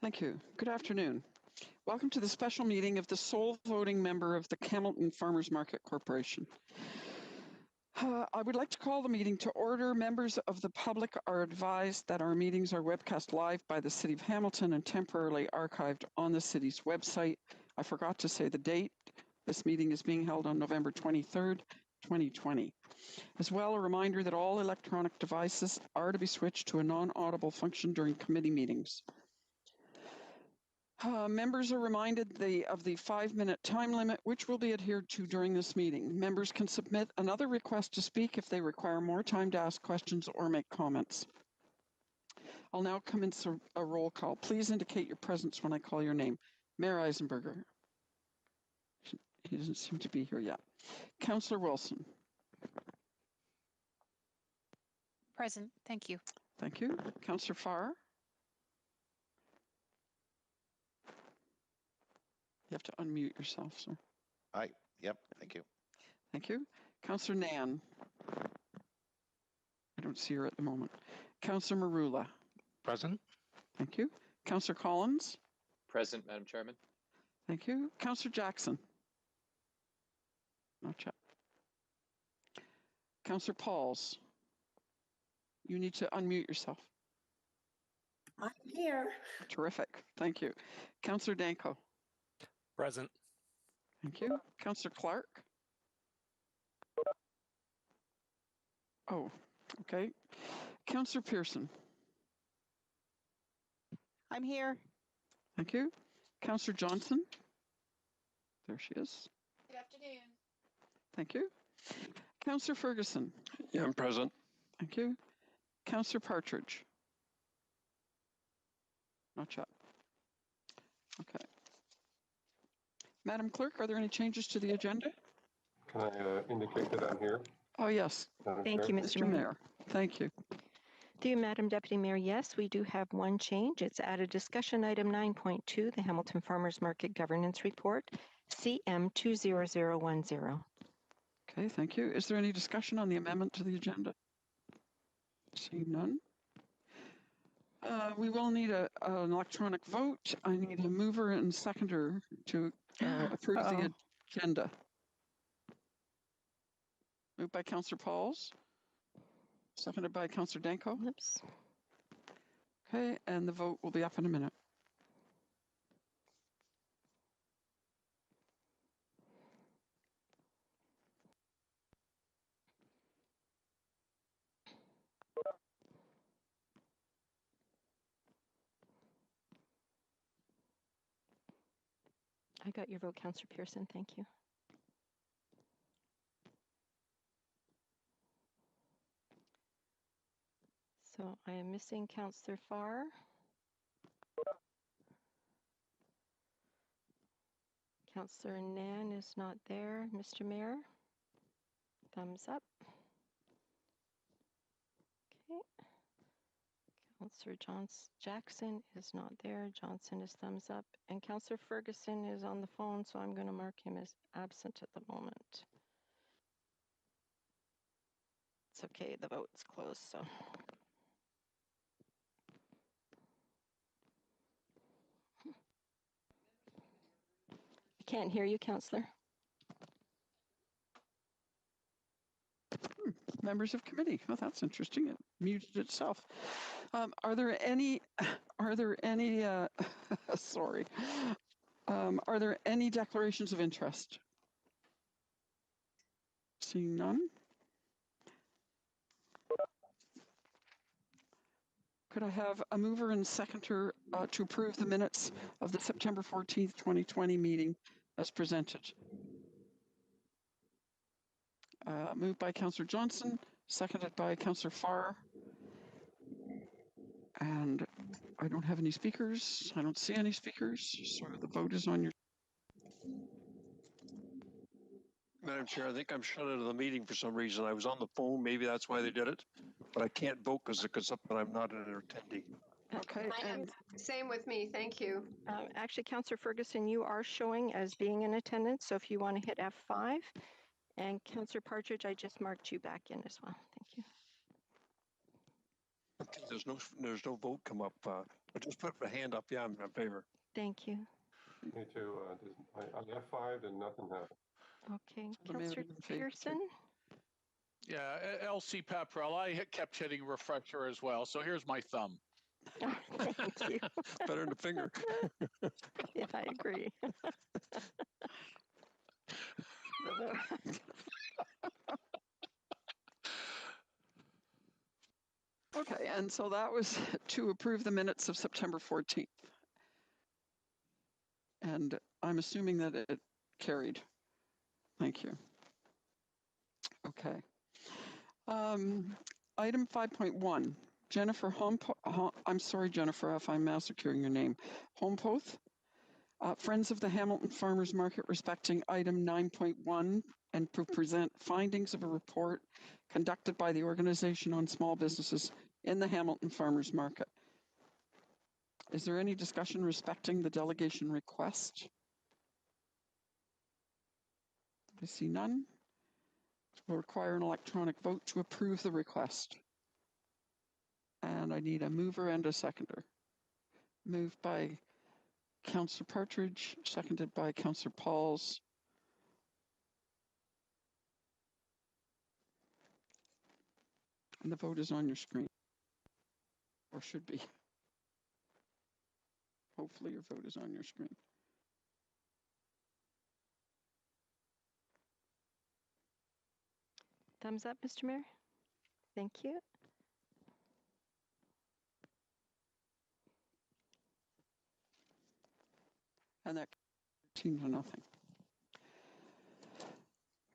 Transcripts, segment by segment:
Thank you. Good afternoon. Welcome to the special meeting of the sole voting member of the Hamilton Farmers Market Corporation. I would like to call the meeting to order. Members of the public are advised that our meetings are webcast live by the City of Hamilton and temporarily archived on the city's website. I forgot to say the date. This meeting is being held on November 23rd, 2020. As well, a reminder that all electronic devices are to be switched to a non-audible function during committee meetings. Members are reminded of the 5-minute time limit, which will be adhered to during this meeting. Members can submit another request to speak if they require more time to ask questions or make comments. I'll now commence a roll call. Please indicate your presence when I call your name. Mayor Eisenberger. He doesn't seem to be here yet. Councillor Wilson. Present. Thank you. Thank you. Councillor Farr. You have to unmute yourself, sir. Hi. Yep. Thank you. Thank you. Councillor Nan. I don't see her at the moment. Councillor Marula. Present. Thank you. Councillor Collins. Present, Madam Chairman. Thank you. Councillor Jackson. Not yet. Councillor Pauls. You need to unmute yourself. I'm here. Terrific. Thank you. Councillor Danko. Present. Thank you. Councillor Clark. Oh, okay. Councillor Pearson. I'm here. Thank you. Councillor Johnson. There she is. Good afternoon. Thank you. Councillor Ferguson. Yeah, I'm present. Thank you. Councillor Partridge. Not yet. Okay. Madam Clerk, are there any changes to the agenda? Can I indicate that I'm here? Oh, yes. Thank you, Mr. Mayor. Thank you. Thank you, Madam Deputy Mayor. Yes, we do have one change. It's added discussion item 9.2, the Hamilton Farmers Market Governance Report, CM 20010. Okay, thank you. Is there any discussion on the amendment to the agenda? Seeing none. We will need an electronic vote. I need a mover and seconder to approve the agenda. Moved by Councillor Pauls. Seconded by Councillor Danko. Oops. Okay, and the vote will be up in a minute. I got your vote, Councillor Pearson. Thank you. So I am missing Councillor Farr. Councillor Nan is not there. Mr. Mayor, thumbs up. Okay. Councillor Jackson is not there. Johnson is thumbs up. And Councillor Ferguson is on the phone, so I'm going to mark him as absent at the moment. It's okay, the vote's closed, so. I can't hear you, Councillor. Members of committee. Oh, that's interesting. It muted itself. Are there any sorry. Are there any declarations of interest? Seeing none. Could I have a mover and seconder to approve the minutes of the September 14th, 2020 meeting as presented? Moved by Councillor Johnson, seconded by Councillor Farr. And I don't have any speakers. I don't see any speakers. So the vote is on your. Madam Chair, I think I'm shut out of the meeting for some reason. I was on the phone. Maybe that's why they did it. But I can't vote because it goes up that I'm not an attendee. Okay. And Same with me. Thank you. Actually, Councillor Ferguson, you are showing as being in attendance. So if you want to hit F5, and Councillor Partridge, I just marked you back in as well. Thank you. There's no vote come up. I just put my hand up. Yeah, I'm in favor. Thank you. Me too. On F5 and nothing happened. Okay, So the mayor Councillor in favor, too. Pearson? Yeah, LC Pepperell, kept hitting refresher as well, so here's my thumb. Oh, thank you. Better than the finger. Yeah, I agree. Okay, and so that was to approve the minutes of September 14th. And I'm assuming that it carried. Thank you. Okay. Item 5.1, Jennifer I'm sorry, Jennifer, if I'm massacring your name. Hompoth, Friends of the Hamilton Farmers Market respecting item 9.1 and to present findings of a report conducted by the Organization on Small Businesses in the Hamilton Farmers Market. Is there any discussion respecting the delegation request? I see none. Will require an electronic vote to approve the request. And I need a mover and a seconder. Moved by Councillor Partridge, seconded by Councillor Pauls. And the vote is on your screen, or should be. Hopefully your vote is on your screen. Thumbs up, Mr. Mayor. Thank you. And that 13-0.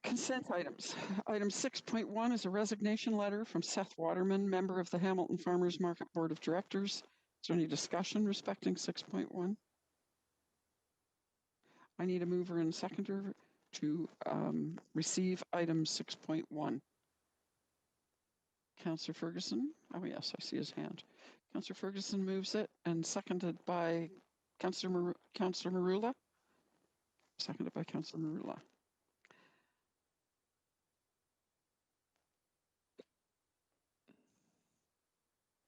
Consent items. Item 6.1 is a resignation letter from Seth Waterman, member of the Hamilton Farmers Market Board of Directors. Is there any discussion respecting 6.1? I need a mover and seconder to receive item 6.1. Councillor Ferguson. Oh yes, I see his hand. Councillor Ferguson moves it and seconded by Councillor Marula. Seconded by Councillor Marula.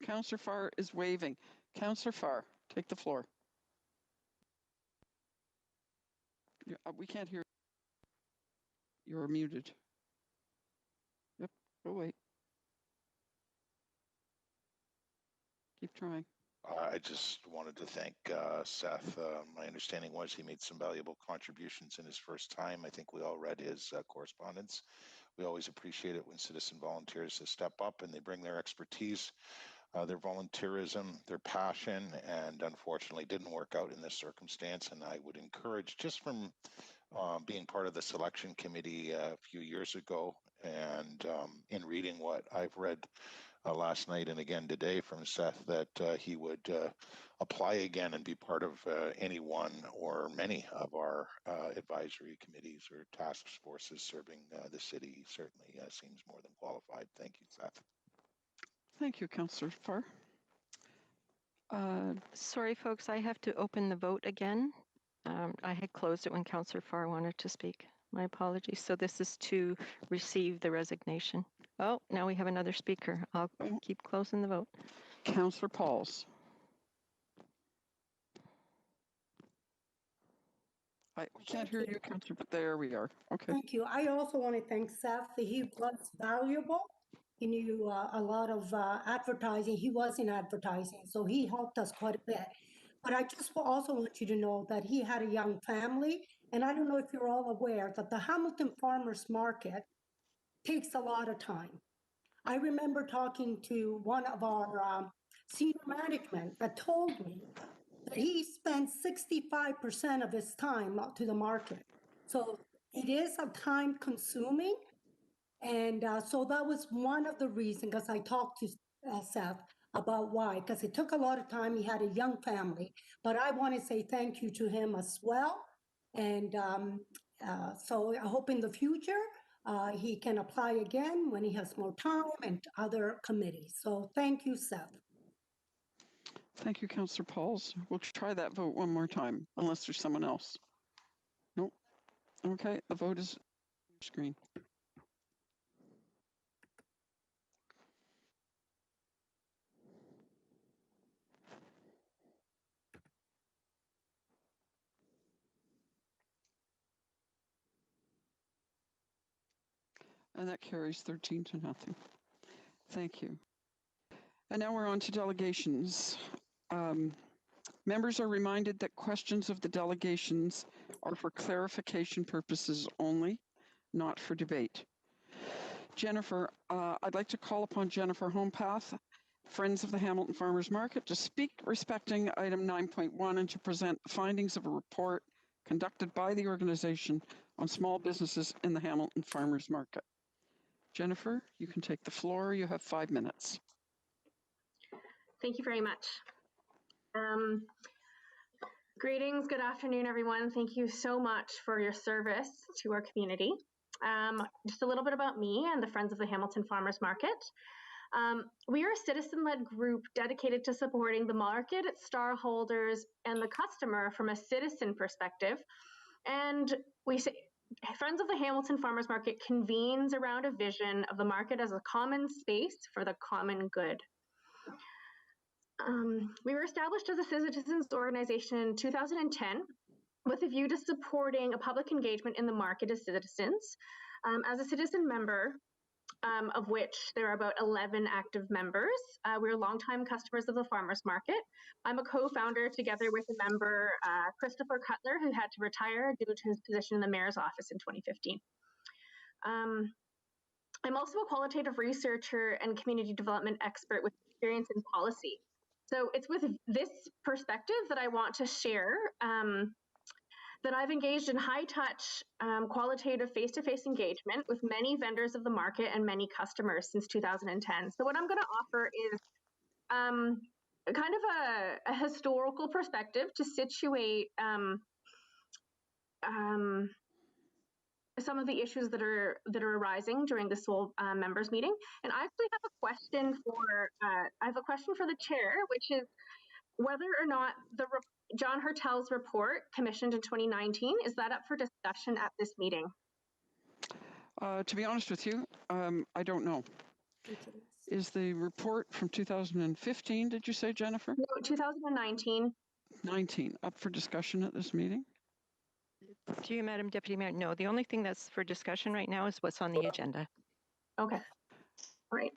Councillor Farr is waving. Councillor Farr, take the floor. We can't hear. You're muted. Yep, go wait. Keep trying. I just wanted to thank Seth. My understanding was he made some valuable contributions in his first time. I think we all read his correspondence. We always appreciate it when citizen volunteers step up and they bring their expertise, their volunteerism, their passion, and unfortunately didn't work out in this circumstance. And I would encourage, just from being part of the selection committee a few years ago, and in reading what I've read last night and again today from Seth, that he would apply again and be part of any one or many of our advisory committees or task forces serving the city. He certainly seems more than qualified. Thank you, Seth. Thank you, Councillor Farr. Sorry, folks, I have to open the vote again. I had closed it when Councillor Farr wanted to speak. My apologies. So this is to receive the resignation. Oh, now we have another speaker. I'll keep closing the vote. Councillor Pauls. We can't hear you, Councillor, but there we are. Okay. Thank you. I also want to thank Seth. He was valuable. He knew a lot of advertising. He was in advertising, so he helped us quite a bit. But I just also want you to know that he had a young family, and I don't know if you're all aware that the Hamilton Farmers Market takes a lot of time. I remember talking to one of our senior management that told me that he spent 65% of his time out to the market. So it is a time consuming. And so that was one of the reasons, because I talked to Seth about why, because it took a lot of time. He had a young family, but I want to say thank you to him as well. And so I hope in the future he can apply again when he has more time and other committees. So thank you, Seth. Thank you, Councillor Pauls. We'll try that vote one more time, unless there's someone else. Nope. Okay, the vote is on your screen. And that carries 13 to nothing. Thank you. And now we're on to delegations. Members are reminded that questions of the delegations are for clarification purposes only, not for debate. Jennifer, I'd like to call upon Jennifer Homepath, Friends of the Hamilton Farmers Market, to speak respecting item 9.1 and to present the findings of a report conducted by the organization on small businesses in the Hamilton Farmers Market. Jennifer, you can take the floor. You have 5 minutes. Thank you very much. Greetings, good afternoon, everyone. Thank you so much for your service to our community. Just a little bit about me and the Friends of the Hamilton Farmers Market. We are a citizen-led group dedicated to supporting the market, its stakeholders, and the customer from a citizen perspective. And we say, Friends of the Hamilton Farmers Market convenes around a vision of the market as a common space for the common good. We were established as a citizens organization in 2010 with a view to supporting a public engagement in the market as citizens. As a citizen member, of which there are about 11 active members, we're longtime customers of the farmers market. I'm a co-founder together with a member, Christopher Cutler, who had to retire due to his position in the mayor's office in 2015. I'm also a qualitative researcher and community development expert with experience in policy. So it's with this perspective that I want to share that I've engaged in high-touch, qualitative face-to-face engagement with many vendors of the market and many customers since 2010. So what I'm going to offer is kind of a historical perspective to situate some of the issues that are arising during the SOL members meeting. And I actually have a question for the chair, which is whether or not the John Hertel's report commissioned in 2019, is that up for discussion at this meeting? To be honest with you, I don't know. Is the report from 2015, did you say, Jennifer? No, 2019. 19, up for discussion at this meeting? To you, Madam Deputy Mayor, no, the only thing that's for discussion right now is what's on the agenda. Okay, all right.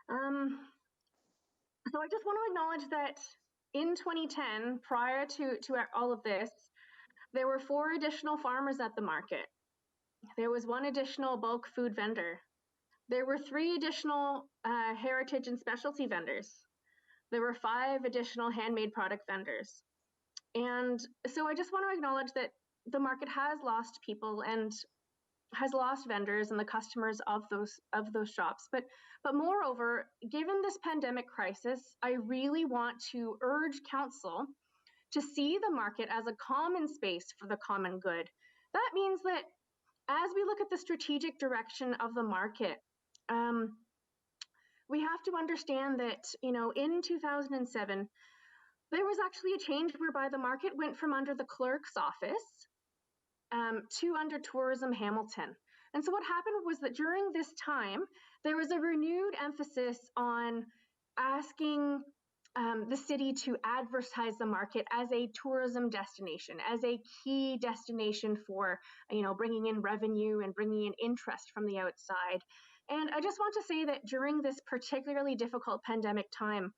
So I just want to acknowledge that in 2010, prior to all of this, there were 4 additional farmers at the market. There was 1 additional bulk food vendor. There were 3 additional heritage and specialty vendors. There were 5 additional handmade product vendors. And so I just want to acknowledge that the market has lost people and has lost vendors and the customers of those shops. But moreover, given this pandemic crisis, I really want to urge council to see the market as a common space for the common good. That means that as we look at the strategic direction of the market, we have to understand that, in 2007, there was actually a change whereby the market went from under the clerk's office to under Tourism Hamilton. And so what happened was that during this time, there was a renewed emphasis on asking the city to advertise the market as a tourism destination, as a key destination for, bringing in revenue and bringing in interest from the outside. And I just want to say that during this particularly difficult pandemic time,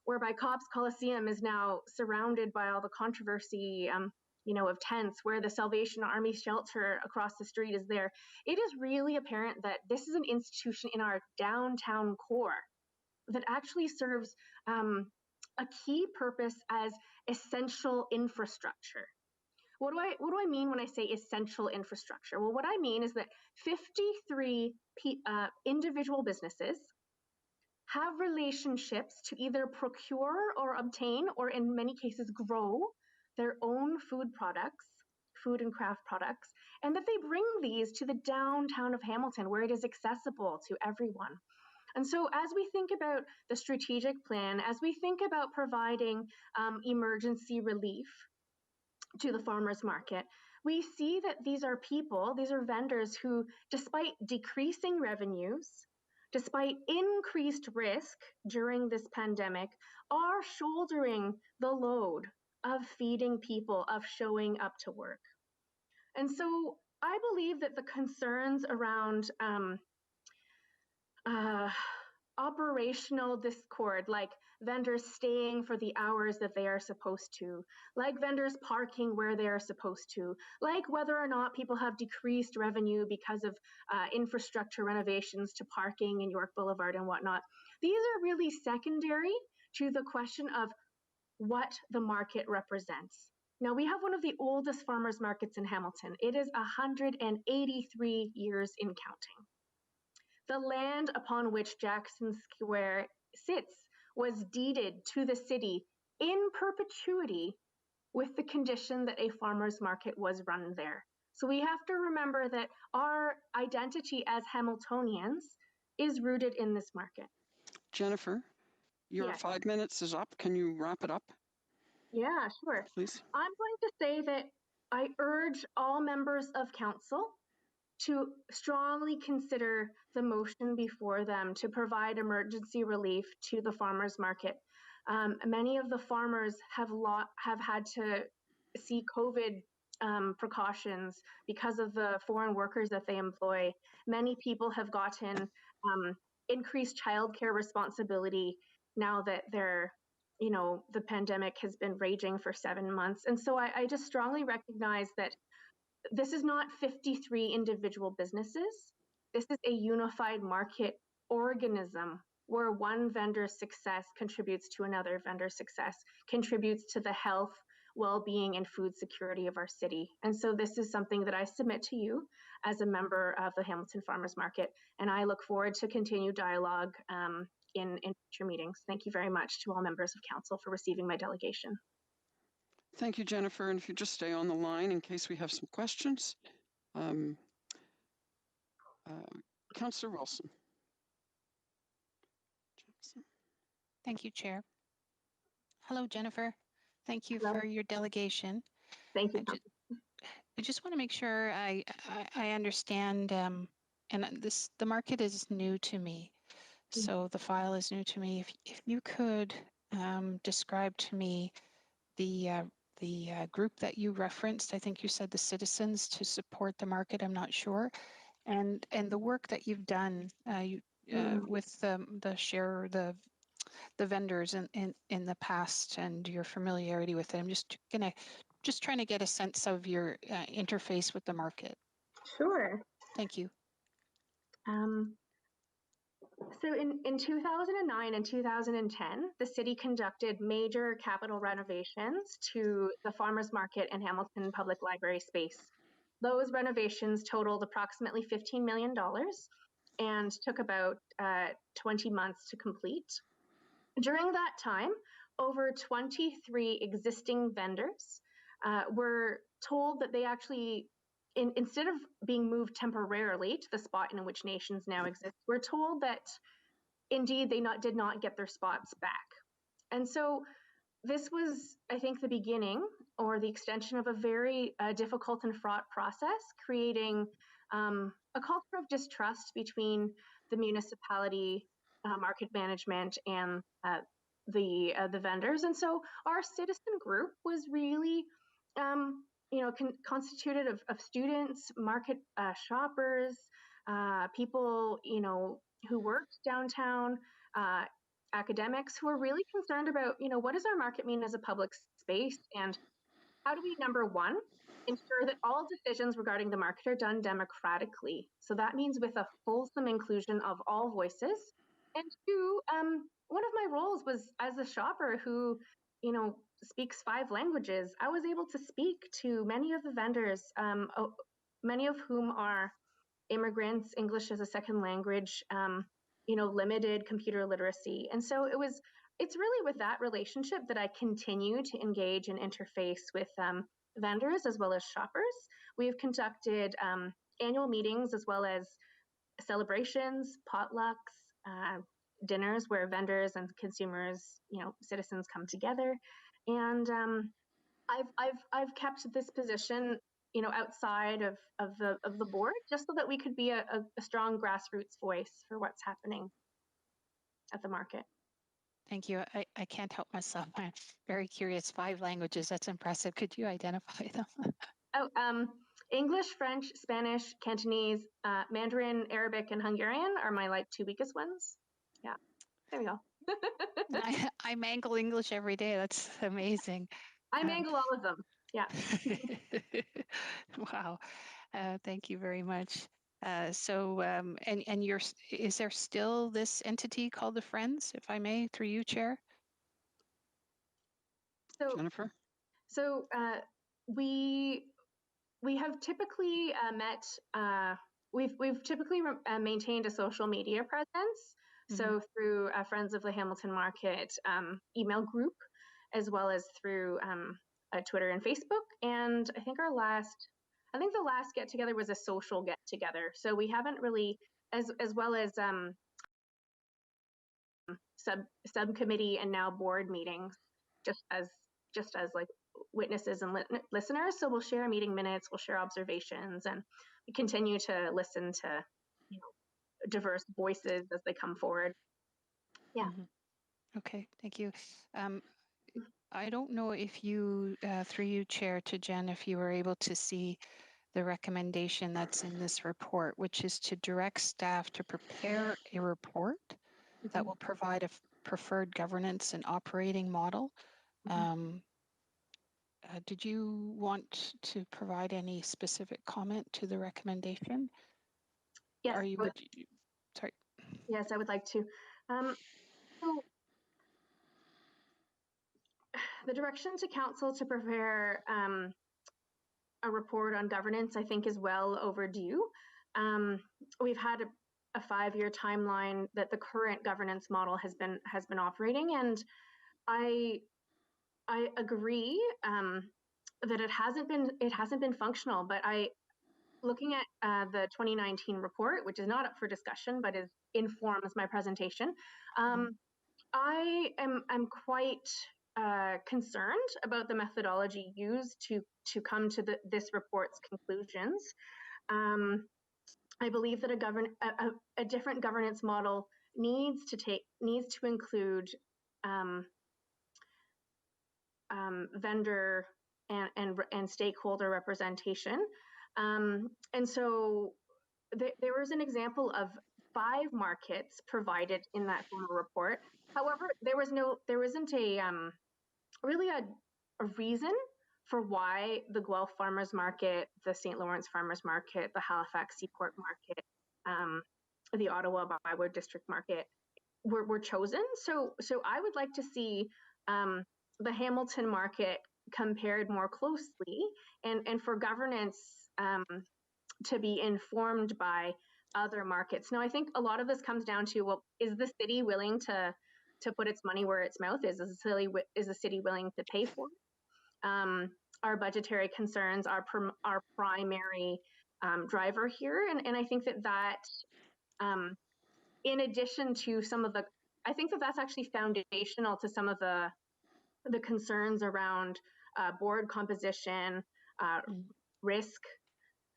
whereby Cobb's Coliseum is now surrounded by all the controversy, of tents, where the Salvation Army shelter across the street is there, it is really apparent that this is an institution in our downtown core that actually serves a key purpose as essential infrastructure. What do I mean when I say essential infrastructure? Well, what I mean is that 53 individual businesses have relationships to either procure or obtain, or in many cases grow, their own food and craft products, and that they bring these to the downtown of Hamilton where it is accessible to everyone. And so as we think about the strategic plan, as we think about providing emergency relief to the farmers market, we see that these are people, these are vendors who, despite decreasing revenues, despite increased risk during this pandemic, are shouldering the load of feeding people, of showing up to work. And so I believe that the concerns around operational discord, like vendors staying for the hours that they are supposed to, like vendors parking where they are supposed to, like whether or not people have decreased revenue because of infrastructure renovations to parking in York Boulevard and whatnot. These are really secondary to the question of what the market represents. Now, we have one of the oldest farmers markets in Hamilton. It is 183 years in counting. The land upon which Jackson Square sits was deeded to the city in perpetuity with the condition that a farmer's market was run there. So we have to remember that our identity as Hamiltonians is rooted in this market. Jennifer, your Yes. 5 minutes is up. Can you wrap it up, Yeah, sure. please? I'm going to say that I urge all members of council to strongly consider the motion before them to provide emergency relief to the farmers market. Many of the farmers have had to see COVID precautions because of the foreign workers that they employ. Many people have gotten increased childcare responsibility now that the pandemic has been raging for 7 months. And so I just strongly recognize that this is not 53 individual businesses. This is a unified market organism where one vendor's success contributes to another vendor's success, contributes to the health, well-being, and food security of our city. And so this is something that I submit to you as a member of the Hamilton Farmers Market, and I look forward to continued dialogue in future meetings. Thank you very much to all members of council for receiving my delegation. Thank you, Jennifer. And if you just stay on the line in case we have some questions. Councillor Wilson. Jackson. Thank you, Chair. Hello, Jennifer. Thank you Hello. for your delegation. Thank you. I just want to make sure I understand, and the market is new to me. So the file is new to me. If you could describe to me the group that you referenced, I think you said the citizens to support the market, I'm not sure, and the work that you've done with the vendors in the past and your familiarity with them. Just trying to get a sense of your interface with the market. Sure. Thank you. So in 2009 and 2010, the city conducted major capital renovations to the farmers market and Hamilton Public Library space. Those renovations totaled approximately $15 million and took about 20 months to complete. During that time, over 23 existing vendors were told that they actually, instead of being moved temporarily to the spot in which Nations now exist, we're told that indeed they did not get their spots back. And so this was, I think, the beginning or the extension of a very difficult and fraught process, creating a culture of distrust between the municipality, market management, and the vendors. And so our citizen group was really constituted of students, market shoppers, people, who worked downtown, academics who are really concerned about, what does our market mean as a public space, and how do we, number one, ensure that all decisions regarding the market are done democratically. So that means with a fulsome inclusion of all voices. And two, one of my roles was as a shopper who, speaks 5 languages. I was able to speak to many of the vendors, many of whom are immigrants, English as a second language, limited computer literacy. And so it's really with that relationship that I continue to engage and interface with vendors as well as shoppers. We've conducted annual meetings as well as celebrations, potlucks, dinners where vendors and consumers, citizens come together. And I've kept this position, outside of the board, just so that we could be a strong grassroots voice for what's happening at the market. Thank you. I can't help myself. I'm very curious. 5 languages. That's impressive. Could you identify them? English, French, Spanish, Cantonese, Mandarin, Arabic, and Hungarian are my like 2 weakest ones. Yeah, there we go. I mangle English every day. That's amazing. I mangle all of them. Yeah. Wow. Thank you very much. And is there still this entity called the Friends, if I may, through you, Chair? So Jennifer? So we have typically met. We've typically maintained a social media presence. So through Friends of the Hamilton Market email group, as well as through Twitter and Facebook. And I think the last get together was a social get together. So we haven't really, as well as subcommittee and now board meetings, just as like witnesses and listeners. So we'll share meeting minutes, we'll share observations, and we continue to listen to diverse voices as they come forward. Yeah. Okay, thank you. I don't know if you, through you, Chair, to Jen, if you were able to see the recommendation that's in this report, which is to direct staff to prepare a report that will provide a preferred governance and operating model. Did you want to provide any specific comment to the recommendation? Yes. Sorry. Yes, I would like to. So the direction to council to prepare a report on governance, I think, is well overdue. We've had a 5-year timeline that the current governance model has been operating, and I agree that it hasn't been functional. But looking at the 2019 report, which is not up for discussion but informs my presentation, I am quite concerned about the methodology used to come to this report's conclusions. I believe that a different governance model needs to include vendor and stakeholder representation. And so there was an example of 5 markets provided in that formal report. However, there isn't really a reason for why the Guelph Farmers Market, the St. Lawrence Farmers Market, the Halifax Seaport Market, the Ottawa Bywood District Market were chosen. So I would like to see the Hamilton Market compared more closely, and for governance to be informed by other markets. Now, I think a lot of this comes down to, well, is the city willing to put its money where its mouth is? Is the city willing to pay for it? Our budgetary concerns are our primary driver here, and I think that in addition to some of I think that's actually foundational to some of the concerns around board composition, risk,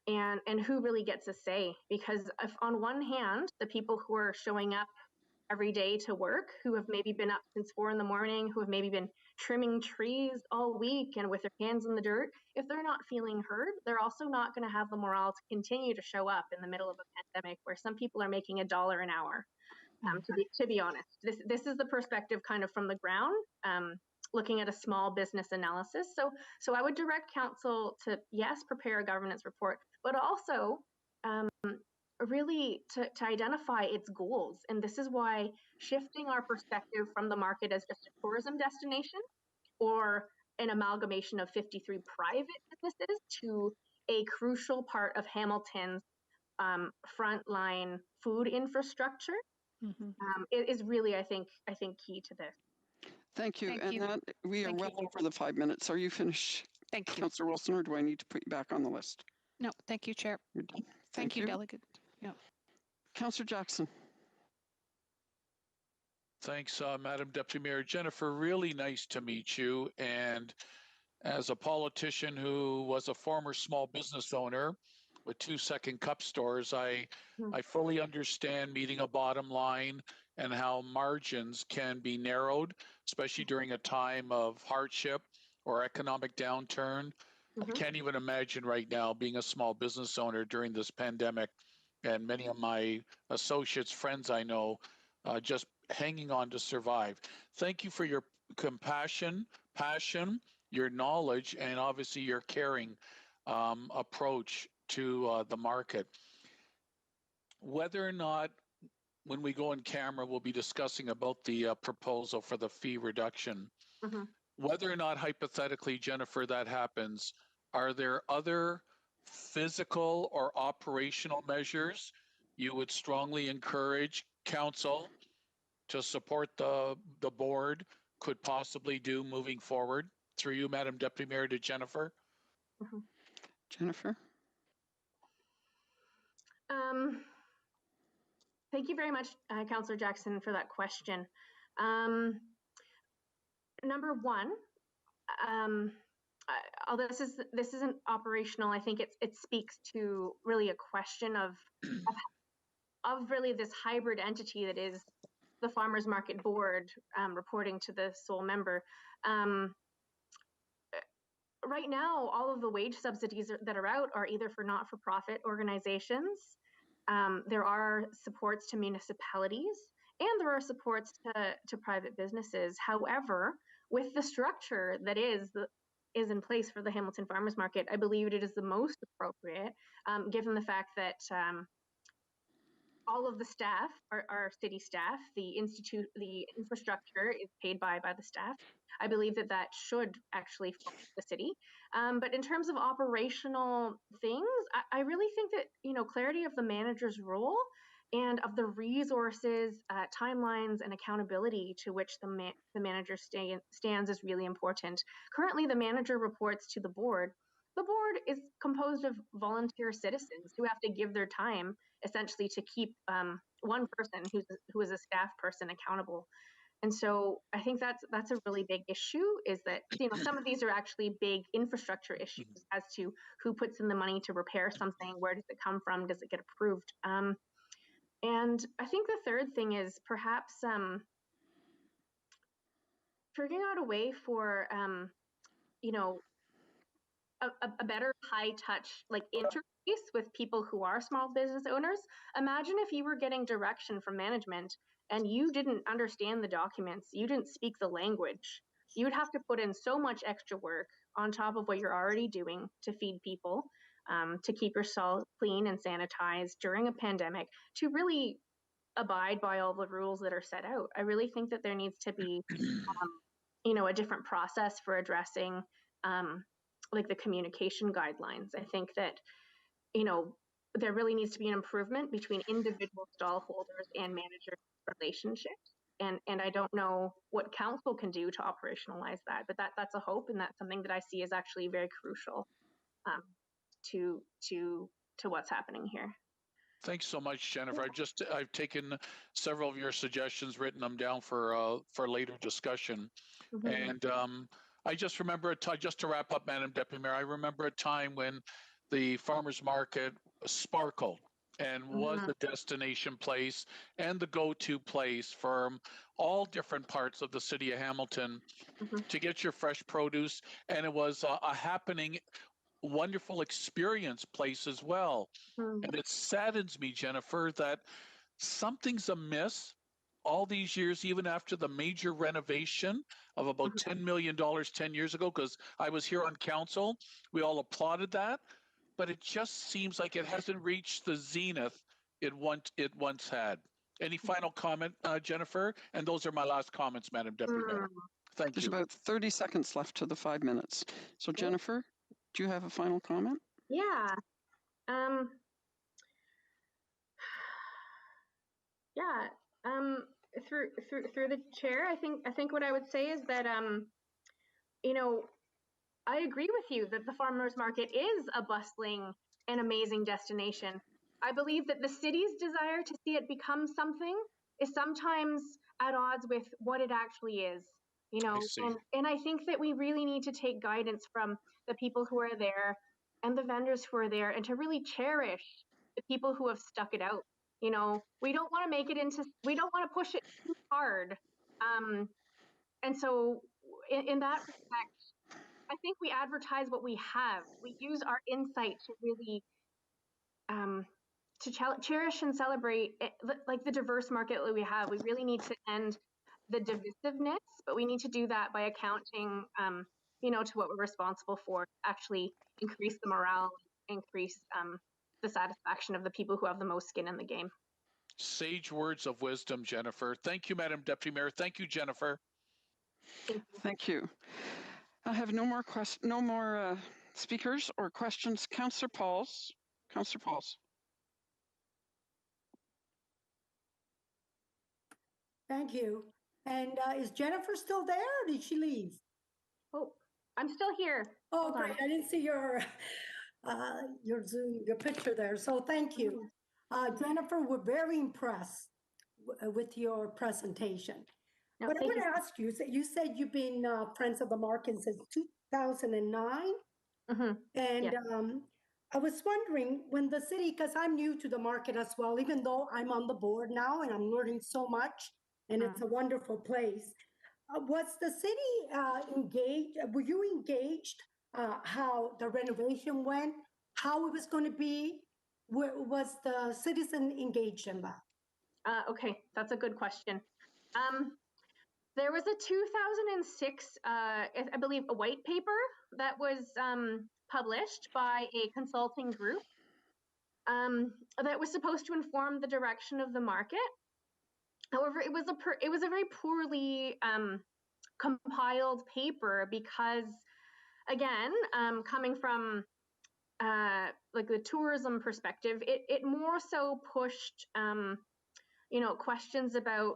and who really gets a say. Because if on one hand, the people who are showing up every day to work, who have maybe been up since 4 a.m, who have maybe been trimming trees all week and with their hands in the dirt, if they're not feeling heard, they're also not going to have the morale to continue to show up in the middle of a pandemic where some people are making $1 an hour. To be honest, this is the perspective kind of from the ground, looking at a small business analysis. So I would direct council to, yes, prepare a governance report, but also really to identify its goals. And this is why shifting our perspective from the market as just a tourism destination or an amalgamation of 53 private businesses to a crucial part of Hamilton's frontline food infrastructure is really, I think, key to this. Thank you. Thank you. We are well over the 5 minutes. Are you finished, Thank you. Councillor Wilson, or do I need to put you back on the list? No, thank you, Chair. You're done. Thank you, Delegate. Yeah. Councillor Jackson. Thanks, Madam Deputy Mayor. Jennifer, really nice to meet you. And as a politician who was a former small business owner with 2 Second Cup stores, I fully understand meeting a bottom line and how margins can be narrowed, especially during a time of hardship or economic downturn. I can't even imagine right now being a small business owner during this pandemic, and many of my associates, friends I know, just hanging on to survive. Thank you for your compassion, passion, your knowledge, and obviously your caring approach to the market. Whether or not, when we go in camera, we'll be discussing about the proposal for the fee reduction. Whether or not, hypothetically, Jennifer, that happens, are there other physical or operational measures you would strongly encourage council to support the board could possibly do moving forward? Through you, Madam Deputy Mayor, to Jennifer. Jennifer? Thank you very much, Councillor Jackson, for that question. Number one, although this isn't operational, I think it speaks to really a question of really this hybrid entity that is the Farmers Market Board reporting to the sole member. Right now, all of the wage subsidies that are out are either for not-for-profit organizations. There are supports to municipalities, and there are supports to private businesses. However, with the structure that is in place for the Hamilton Farmers Market, I believe it is the most appropriate, given the fact that all of the staff are city staff. The infrastructure is paid by the staff. I believe that should actually fall to the city. But in terms of operational things, I really think that, clarity of the manager's role and of the resources, timelines, and accountability to which the manager stands is really important. Currently, the manager reports to the board. The board is composed of volunteer citizens who have to give their time essentially to keep one person who is a staff person accountable. And so I think that's a really big issue, is that some of these are actually big infrastructure issues as to who puts in the money to repair something, where does it come from, does it get approved? And I think the third thing is perhaps figuring out a way for a better high touch interface with people who are small business owners. Imagine if you were getting direction from management and you didn't understand the documents, you didn't speak the language. You would have to put in so much extra work on top of what you're already doing to feed people, to keep yourself clean and sanitized during a pandemic, to really abide by all the rules that are set out. I really think that there needs to be, a different process for addressing the communication guidelines. I think that, there really needs to be an improvement between individual stall holders and manager relationships. And I don't know what council can do to operationalize that, but that's a hope, and that's something that I see is actually very crucial to what's happening here. Thanks so much, Jennifer. I've taken several of your suggestions, written them down for later discussion. And I just remember just to wrap up, Madam Deputy Mayor, I remember a time when the farmers market sparkled and was a destination place and the go-to place for all different parts of the city of Hamilton to get your fresh produce. And it was a happening, wonderful experience place as well. And it saddens me, Jennifer, that something's amiss all these years, even after the major renovation of about $10 million 10 years ago, because I was here on council. We all applauded that, but it just seems like it hasn't reached the zenith it once had. Any final comment, Jennifer? And those are my last comments, Madam Deputy Mayor. Thank you. There's about 30 seconds left to the 5 minutes. So Jennifer, do you have a final comment? Yeah. Through the chair, I think what I would say is that I agree with you that the farmers market is a bustling and amazing destination. I believe that the city's desire to see it become something is sometimes at odds with what it actually is. And I think that we really need to take guidance from the people who are there and the vendors who are there, and to really cherish the people who have stuck it out. We don't want to we don't want to push it too hard. And so in that respect, I think we advertise what we have. We use our insight to really cherish and celebrate it, like the diverse market that we have. We really need to end the divisiveness, but we need to do that by accounting, to what we're responsible for, actually increase the morale, increase the satisfaction of the people who have the most skin in the game. Sage words of wisdom, Jennifer. Thank you, Madam Deputy Mayor. Thank you, Jennifer. Thank you. I have no more speakers or questions. Councillor Pauls. Councillor Pauls. Thank you. And is Jennifer still there or did she leave? Oh, I'm still here. Oh, Hold great. on. I didn't see your Zoom, your picture there. So thank you. Jennifer, we're very impressed with your presentation. No, but I thank want you. to ask you, you said you've been Friends of the Market since 2009. Mm-hmm. And Yeah. I was wondering when the city, because I'm new to the market as well, even though I'm on the board now and I'm learning so much, and it's a wonderful place. Was the city engaged? Were you engaged how the renovation went, how it was going to be? Was the citizen engaged in that? Okay, that's a good question. There was a 2006, I believe, a white paper that was published by a consulting group that was supposed to inform the direction of the market. However, it was a very poorly compiled paper because, again, coming from like the tourism perspective, it more so pushed questions about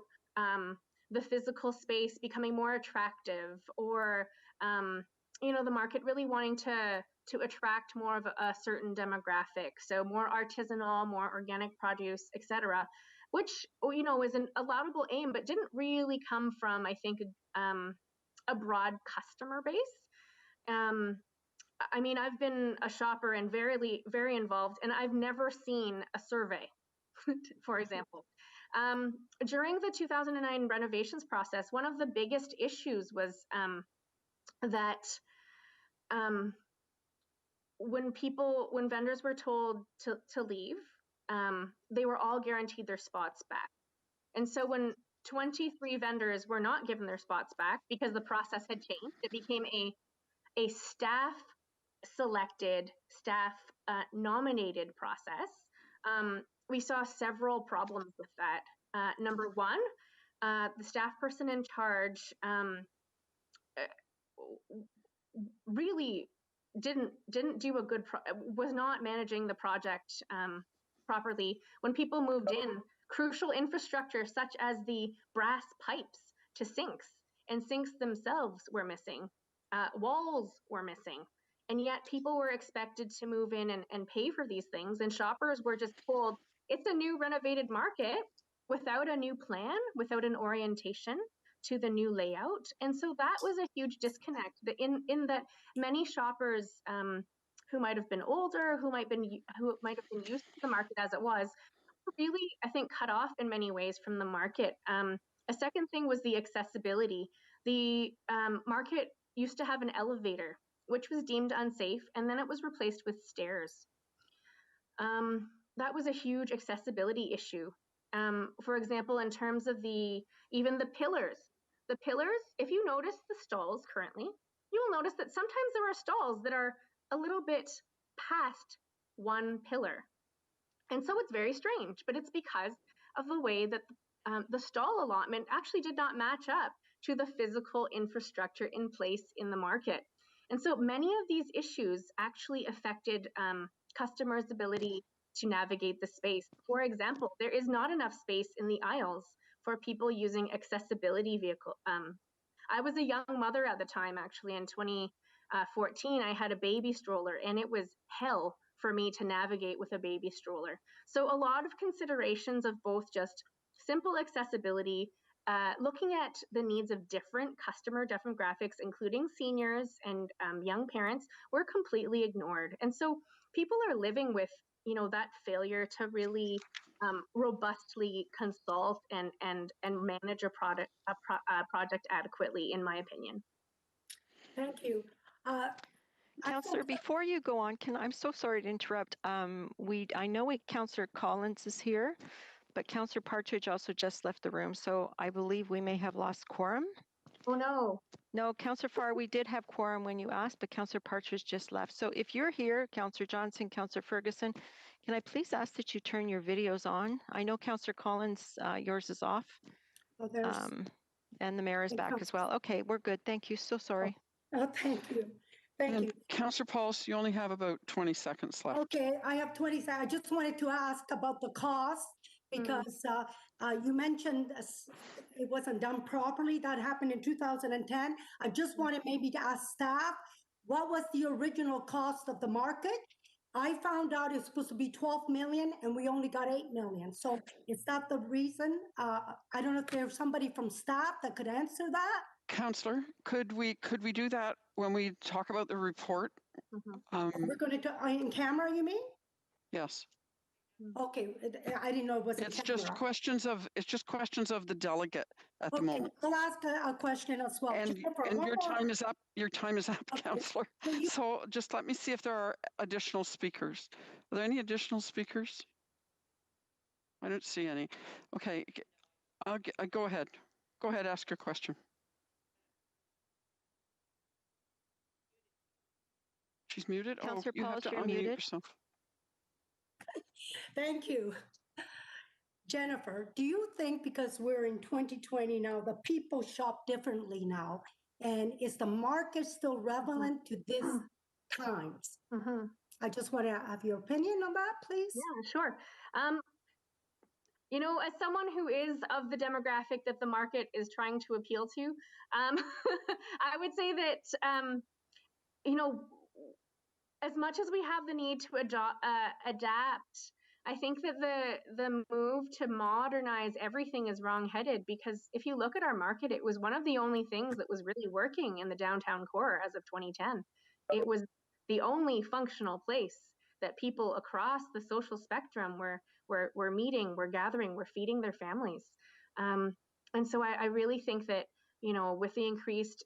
the physical space becoming more attractive, or the market really wanting to attract more of a certain demographic, so more artisanal, more organic produce, etc., which is a laudable aim, but didn't really come from, I think, a broad customer base. I mean, I've been a shopper and very, very involved, and I've never seen a survey, for example. During the 2009 renovations process, one of the biggest issues was that when vendors were told to leave, they were all guaranteed their spots back. And so when 23 vendors were not given their spots back because the process had changed, it became a staff selected, staff nominated process. We saw several problems with that. Number one, the staff person in charge really didn't do a good, was not managing the project properly. When people moved in, crucial infrastructure such as the brass pipes to sinks, and sinks themselves were missing. Walls were missing. And yet people were expected to move in and pay for these things. And shoppers were just told, it's a new renovated market without a new plan, without an orientation to the new layout. And so that was a huge disconnect in that many shoppers who might have been older, who might have been used to the market as it was, really, I think, cut off in many ways from the market. A second thing was the accessibility. The market used to have an elevator, which was deemed unsafe, and then it was replaced with stairs. That was a huge accessibility issue. For example, in terms of even the pillars. The pillars, if you notice the stalls currently, you will notice that sometimes there are stalls that are a little bit past one pillar. And so it's very strange, but it's because of the way that the stall allotment actually did not match up to the physical infrastructure in place in the market. And so many of these issues actually affected customers' ability to navigate the space. For example, there is not enough space in the aisles for people using accessibility vehicle. I was a young mother at the time, actually, in 2014. I had a baby stroller, and it was hell for me to navigate with a baby stroller. So a lot of considerations of both just simple accessibility, looking at the needs of different customer demographics, including seniors and young parents, were completely ignored. And so people are living with, that failure to really robustly consult and manage a project adequately, in my opinion. Thank you. Councillor, before you go on, I'm so sorry to interrupt. I know Councillor Collins is here, but Councillor Partridge also just left the room, so I believe we may have lost quorum. Oh, no. No, Councillor Farr, we did have quorum when you asked, but Councillor Partridge just left. So if you're here, Councillor Johnson, Councillor Ferguson, can I please ask that you turn your videos on? I know Councillor Collins, yours is off. Oh, there's, And the mayor is back as well. Okay, we're good. Thank you. So sorry. oh, thank you. Thank you. Councillor Pauls, you only have about 20 seconds left. Okay, I have 20 seconds. I just wanted to ask about the cost because you mentioned it wasn't done properly. That happened in 2010. I just wanted maybe to ask staff, what was the original cost of the market? I found out it's supposed to be 12 million and we only got 8 million. So is that the reason? I don't know if there's somebody from staff that could answer that. Councillor, could we do that when we talk about the report? We're going to in camera, you mean? Yes. Okay, I didn't know it was. It's just questions of the delegate at the moment. I'll ask a question as well. And your time is up. Your time is up, okay. Councillor. So just let me see if there are additional speakers. Are there any additional speakers? I don't see any. Okay, I'll go ahead. Go ahead, ask your question. She's muted. Councillor you have to you're unmute muted. yourself. Thank you. Jennifer, do you think because we're in 2020 now, the people shop differently now? And is the market still relevant to this times? I just want to have your opinion on that, please. Yeah, sure. You know, as someone who is of the demographic that the market is trying to appeal to, I would say that, you know, as much as we have the need to adapt, I think that the move to modernize everything is wrong-headed, because if you look at our market, it was one of the only things that was really working in the downtown core as of 2010. It was the only functional place that people across the social spectrum were meeting, were gathering, were feeding their families. And so I really think that, you know, with the increased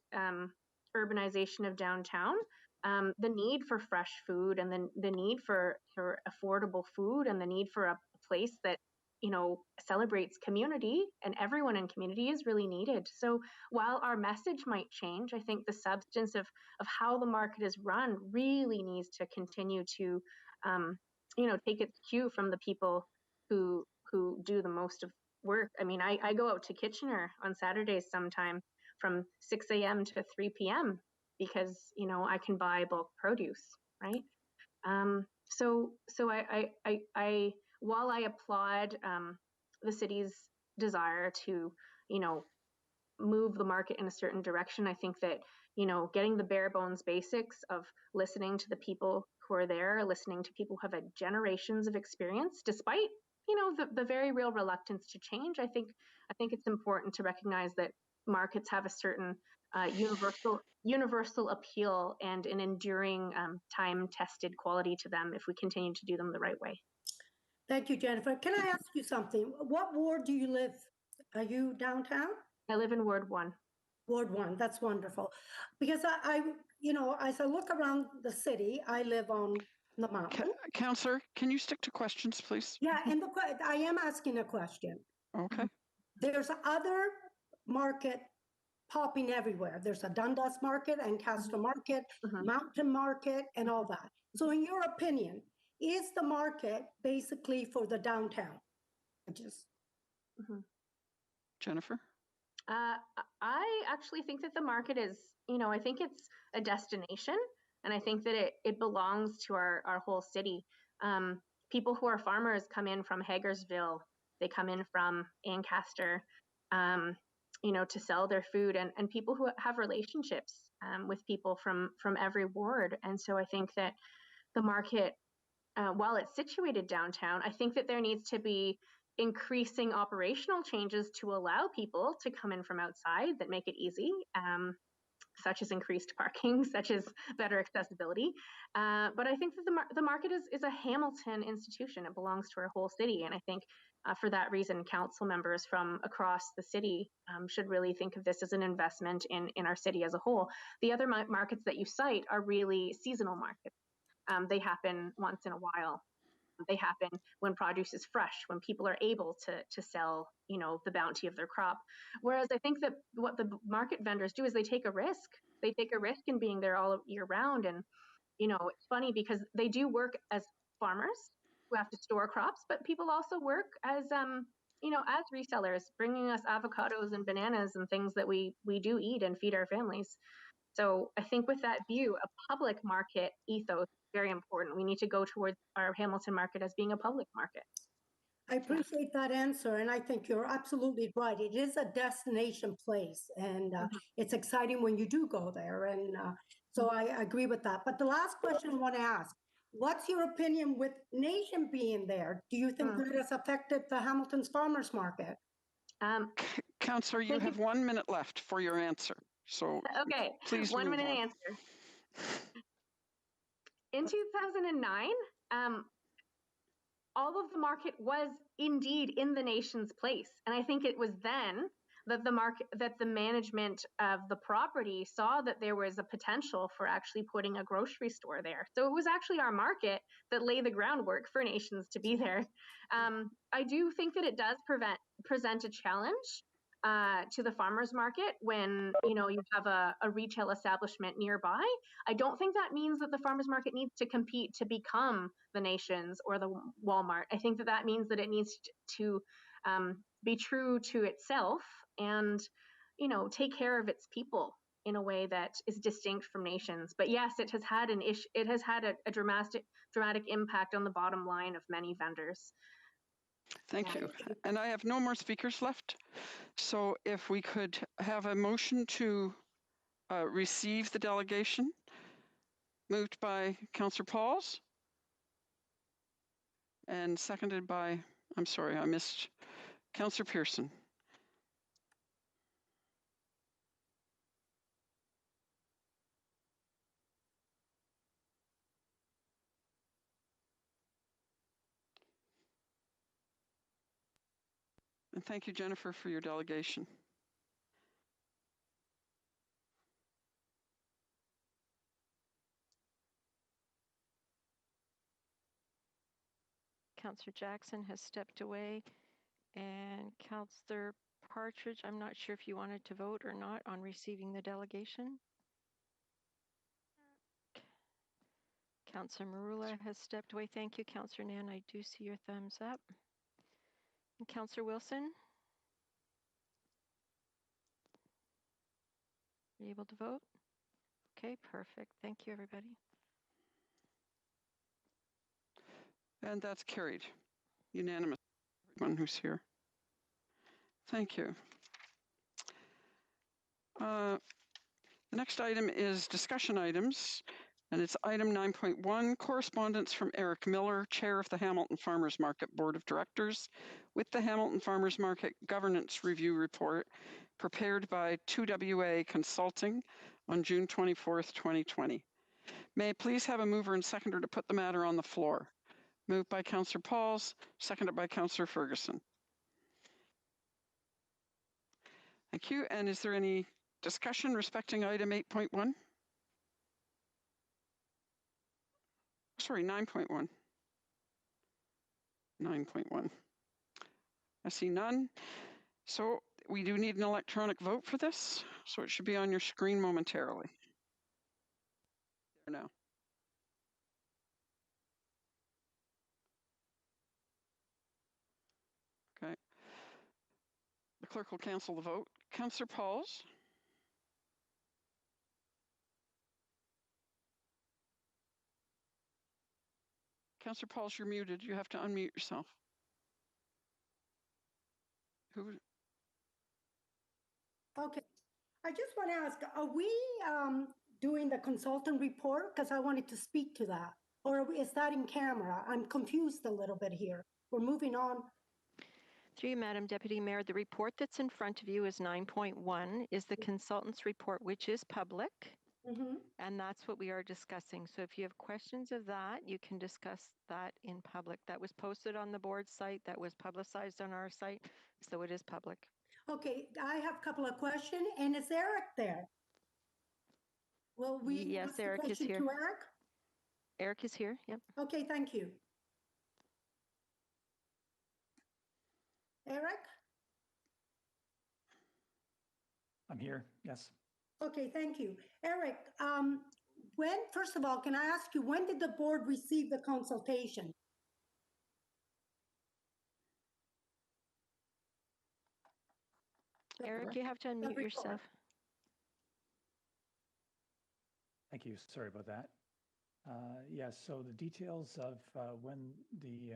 urbanization of downtown, the need for fresh food and the need for affordable food and the need for a place that, you know, celebrates community and everyone in community is really needed. So while our message might change, I think the substance of how the market is run really needs to continue to, you know, take its cue from the people who do the most of work. I mean, I go out to Kitchener on Saturdays sometime from 6 a.m. to 3 p.m. because, you know, I can buy bulk produce, right? So I while I applaud the city's desire to, you know, move the market in a certain direction, I think that, you know, getting the bare bones basics of listening to the people who are there, listening to people who have had generations of experience, despite, you know, the very real reluctance to change, I think it's important to recognize that markets have a certain universal appeal and an enduring, time-tested quality to them if we continue to do them the right way. Thank you, Jennifer. Can I ask you something? What ward do you live? Are you downtown? I live in Ward 1. Ward 1, that's wonderful. Because I you know, as I look around the city, I live on the mountain. Councillor, can you stick to questions, please? Yeah, and I am asking a question. Okay. There's other market popping everywhere. There's a Dundas market and Castro market, Mountain market, and all that. So in your opinion, is the market basically for the downtown? Jennifer? I actually think that the market is, you know, I think it's a destination, and I think that it belongs to our whole city. People who are farmers come in from Hagersville, they come in from Ancaster, you know, to sell their food, and people who have relationships with people from every ward. And so I think that the market, while it's situated downtown, I think that there needs to be increasing operational changes to allow people to come in from outside that make it easy. such as increased parking, such as better accessibility. But I think that the market is a Hamilton institution. It belongs to our whole city. And I think for that reason, council members from across the city should really think of this as an investment in our city as a whole. The other markets that you cite are really seasonal markets. They happen once in a while. They happen when produce is fresh, when people are able to sell, the bounty of their crop. Whereas I think that what the market vendors do is they take a risk. They take a risk in being there all year round. And, it's funny because they do work as farmers who have to store crops, but people also work as, as resellers, bringing us avocados and bananas and things that we do eat and feed our families. So I think with that view, a public market ethos is very important. We need to go towards our Hamilton market as being a public market. I appreciate that answer, and I think you're absolutely right. It is a destination place, and it's exciting when you do go there, and so I agree with that. But the last question I want to ask, what's your opinion with Nation being there? Do you think that has affected the Hamilton's farmers market? Councillor, you have 1 minute left for your answer. So okay, please 1 minute on. answer. In 2009, all of the market was indeed in the Nation's place. And I think it was then that the management of the property saw that there was a potential for actually putting a grocery store there. So it was actually our market that laid the groundwork for Nations to be there. I do think that it does present a challenge to the farmers market when you have a retail establishment nearby. I don't think that means that the farmers market needs to compete to become the Nations or the Walmart. I think that means that it needs to be true to itself and take care of its people in a way that is distinct from Nations. But yes, it has had a dramatic impact on the bottom line of many vendors. Thank you. And I have no more speakers left. So if we could have a motion to receive the delegation, moved by Councillor Pauls and seconded by, I'm sorry, I missed Councillor Pearson. And thank you, Jennifer, for your delegation. Councillor Jackson has stepped away, and Councillor Partridge, I'm not sure if you wanted to vote or not on receiving the delegation. Councillor Marula has stepped away. Thank you, Councillor Nan. I do see your thumbs up. And Councillor Wilson? Are you able to vote? Okay, perfect. Thank you, everybody. And that's carried. Unanimous. Everyone who's here. Thank you. The next item is discussion items, and it's item 9.1, correspondence from Eric Miller, Chair of the Hamilton Farmers Market Board of Directors, with the Hamilton Farmers Market Governance Review Report prepared by 2WA Consulting on June 24th, 2020. May I please have a mover and seconder to put the matter on the floor? Moved by Councillor Pauls, seconded by Councillor Ferguson. Thank you. And is there any discussion respecting item 8.1? Sorry, 9.1. 9.1. I see none. So we do need an electronic vote for this. So it should be on your screen momentarily. There now. Okay. The clerk will cancel the vote. Councillor Pauls? Councillor Pauls, you're muted. You have to unmute yourself. Who? Okay. I just want to ask, are we doing the consultant report? Because I wanted to speak to that. Or is that in camera? I'm confused a little bit here. We're moving on. Through you, Madam Deputy Mayor, the report that's in front of you is 9.1, is the consultant's report, which is public, and that's what we are discussing. So if you have questions of that, you can discuss that in public. That was posted on the board site, that was publicized on our site, so it is public. Okay, I have a couple of questions, and is Eric there? Well, Yes, ask the Eric is question here. to Eric? Eric is here, yep. Okay, thank you. Eric? I'm here, yes. Okay, thank you. Eric, first of all, can I ask you, when did the board receive the consultation? Eric, you have to unmute report. yourself. Thank you. Sorry about that. Yes, so the details of when the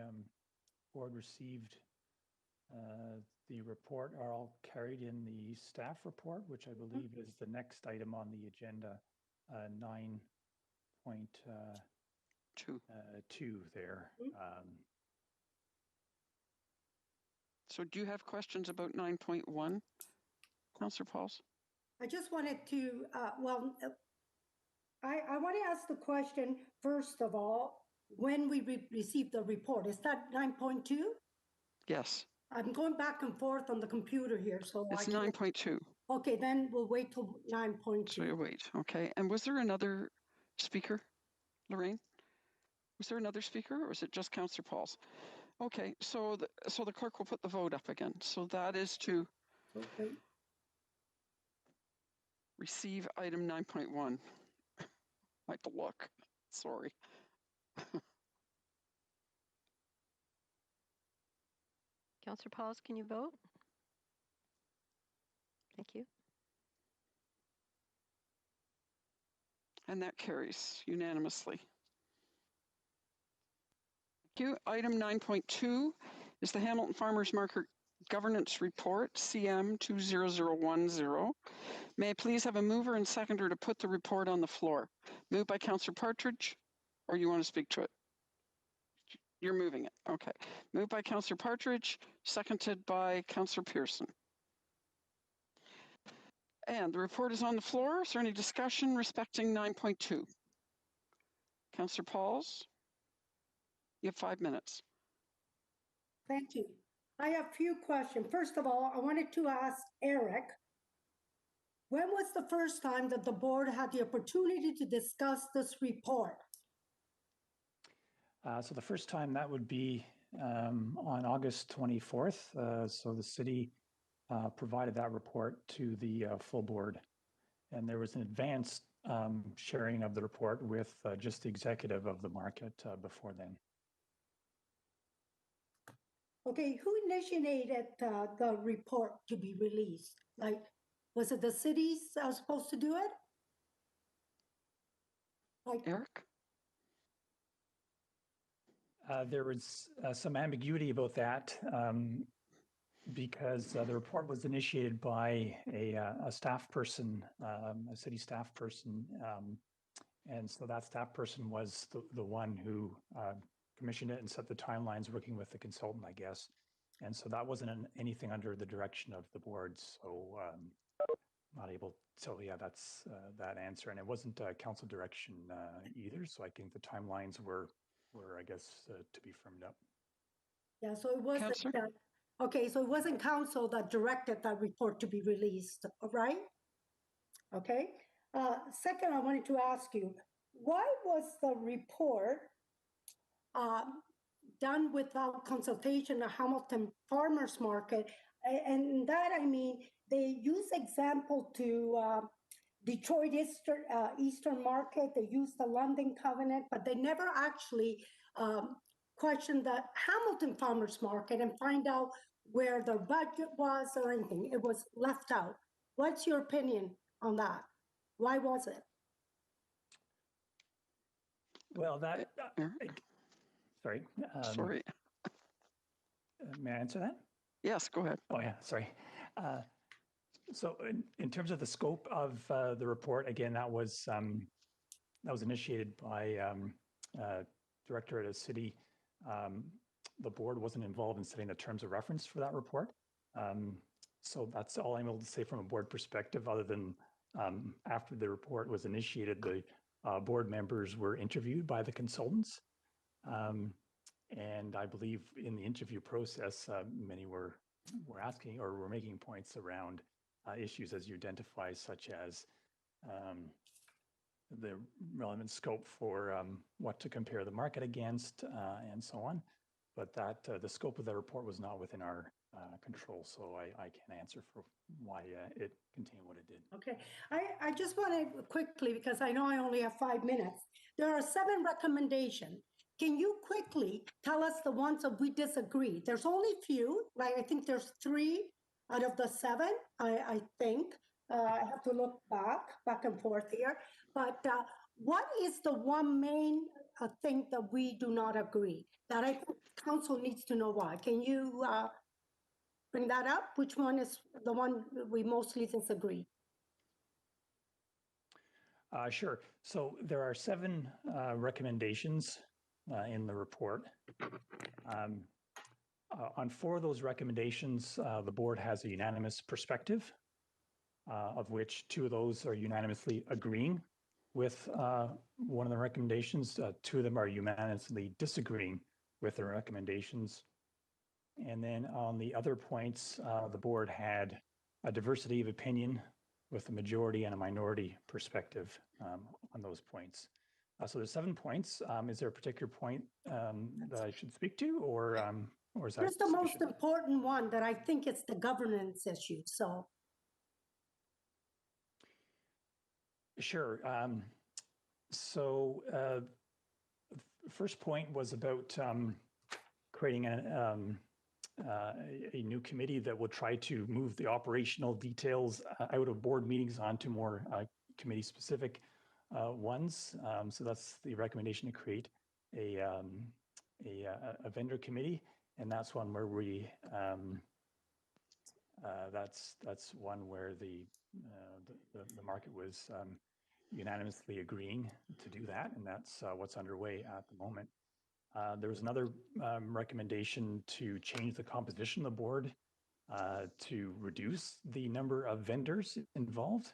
board received the report are all carried in the staff report, which I believe is the next item on the agenda, 9.2 there. So do you have questions about 9.1, Councillor Pauls? I just wanted to, I want to ask the question, first of all, when we received the report. Is that 9.2? Yes. I'm going back and forth on the computer here, so it's 9.2. Okay, then we'll wait till 9.2. So you wait, okay. And was there another speaker, Lorraine? Was there another speaker, or was it just Councillor Pauls? Okay, so the clerk will put the vote up again. So that is to receive item 9.1. I have to look. Sorry. Councillor Pauls, can you vote? Thank you. And that carries unanimously. Thank you. Item 9.2 is the Hamilton Farmers Market Governance Report, CM 20010. May I please have a mover and seconder to put the report on the floor? Moved by Councillor Partridge, or you want to speak to it? You're moving it. Okay. Moved by Councillor Partridge, seconded by Councillor Pearson. And the report is on the floor. Is there any discussion respecting 9.2? Councillor Pauls, you have 5 minutes. Thank you. I have a few questions. First of all, I wanted to ask Eric, when was the first time that the board had the opportunity to discuss this report? So the first time that would be on August 24th. So the city provided that report to the full board. And there was an advanced sharing of the report with just the executive of the market before then. Okay, who initiated the report to be released? Like, was it the cities supposed to do it? Like, Eric? There was some ambiguity about that because the report was initiated by a staff person, a city staff person. And so that staff person was the one who commissioned it and set the timelines working with the consultant, I guess. And so that wasn't anything under the direction of the board. So not able, so yeah, that's that answer. And it wasn't council direction either. So I think the timelines were I guess, to be firmed up. yeah, so it wasn't, okay, so it wasn't council that directed that report to be released, right? Okay. Second, I wanted to ask you, why was the report done without consultation of Hamilton Farmers Market? And that, I mean, they use example to Detroit Eastern Market, they used the London Covenant, but they never actually questioned the Hamilton Farmers Market and find out where their budget was or anything. It was left out. What's your opinion on that? Why was it? Well, that, sorry. Sorry. May I answer that? Yes, go ahead. Oh yeah, sorry. So in terms of the scope of the report, again, that was initiated by director at a city the board wasn't involved in setting the terms of reference for that report. So that's all I'm able to say from a board perspective, other than after the report was initiated, the board members were interviewed by the consultants. And I believe in the interview process, many were asking or were making points around issues as you identify, such as the relevant scope for what to compare the market against and so on. But that the scope of the report was not within our control, so I can't answer for why it contained what it did. Okay, I just want to quickly, because I know I only have 5 minutes. There are 7 recommendations. Can you quickly tell us the ones that we disagree? There's only few, right? I think there's 3 out of the 7, I think. I have to look back and forth here. But what is the one main thing that we do not agree? That I think council needs to know why. Can you bring that up? Which one is the one we mostly disagree? Sure. So there are 7 recommendations in the report. On 4 of those recommendations, the board has a unanimous perspective, of which 2 of those are unanimously agreeing with one of the recommendations. 2 of them are unanimously disagreeing with the recommendations. And then on the other points, the board had a diversity of opinion with a majority and a minority perspective on those points. So there's 7 points. Is there a particular point that I should speak to, or is that Here's the most sufficient? important one that I think it's the governance issue. So Sure. So first point was about creating a new committee that will try to move the operational details out of board meetings onto more committee-specific ones. So that's the recommendation to create a vendor committee, and that's one where we that's one where the market was unanimously agreeing to do that, and that's what's underway at the moment. There was another recommendation to change the composition of the board to reduce the number of vendors involved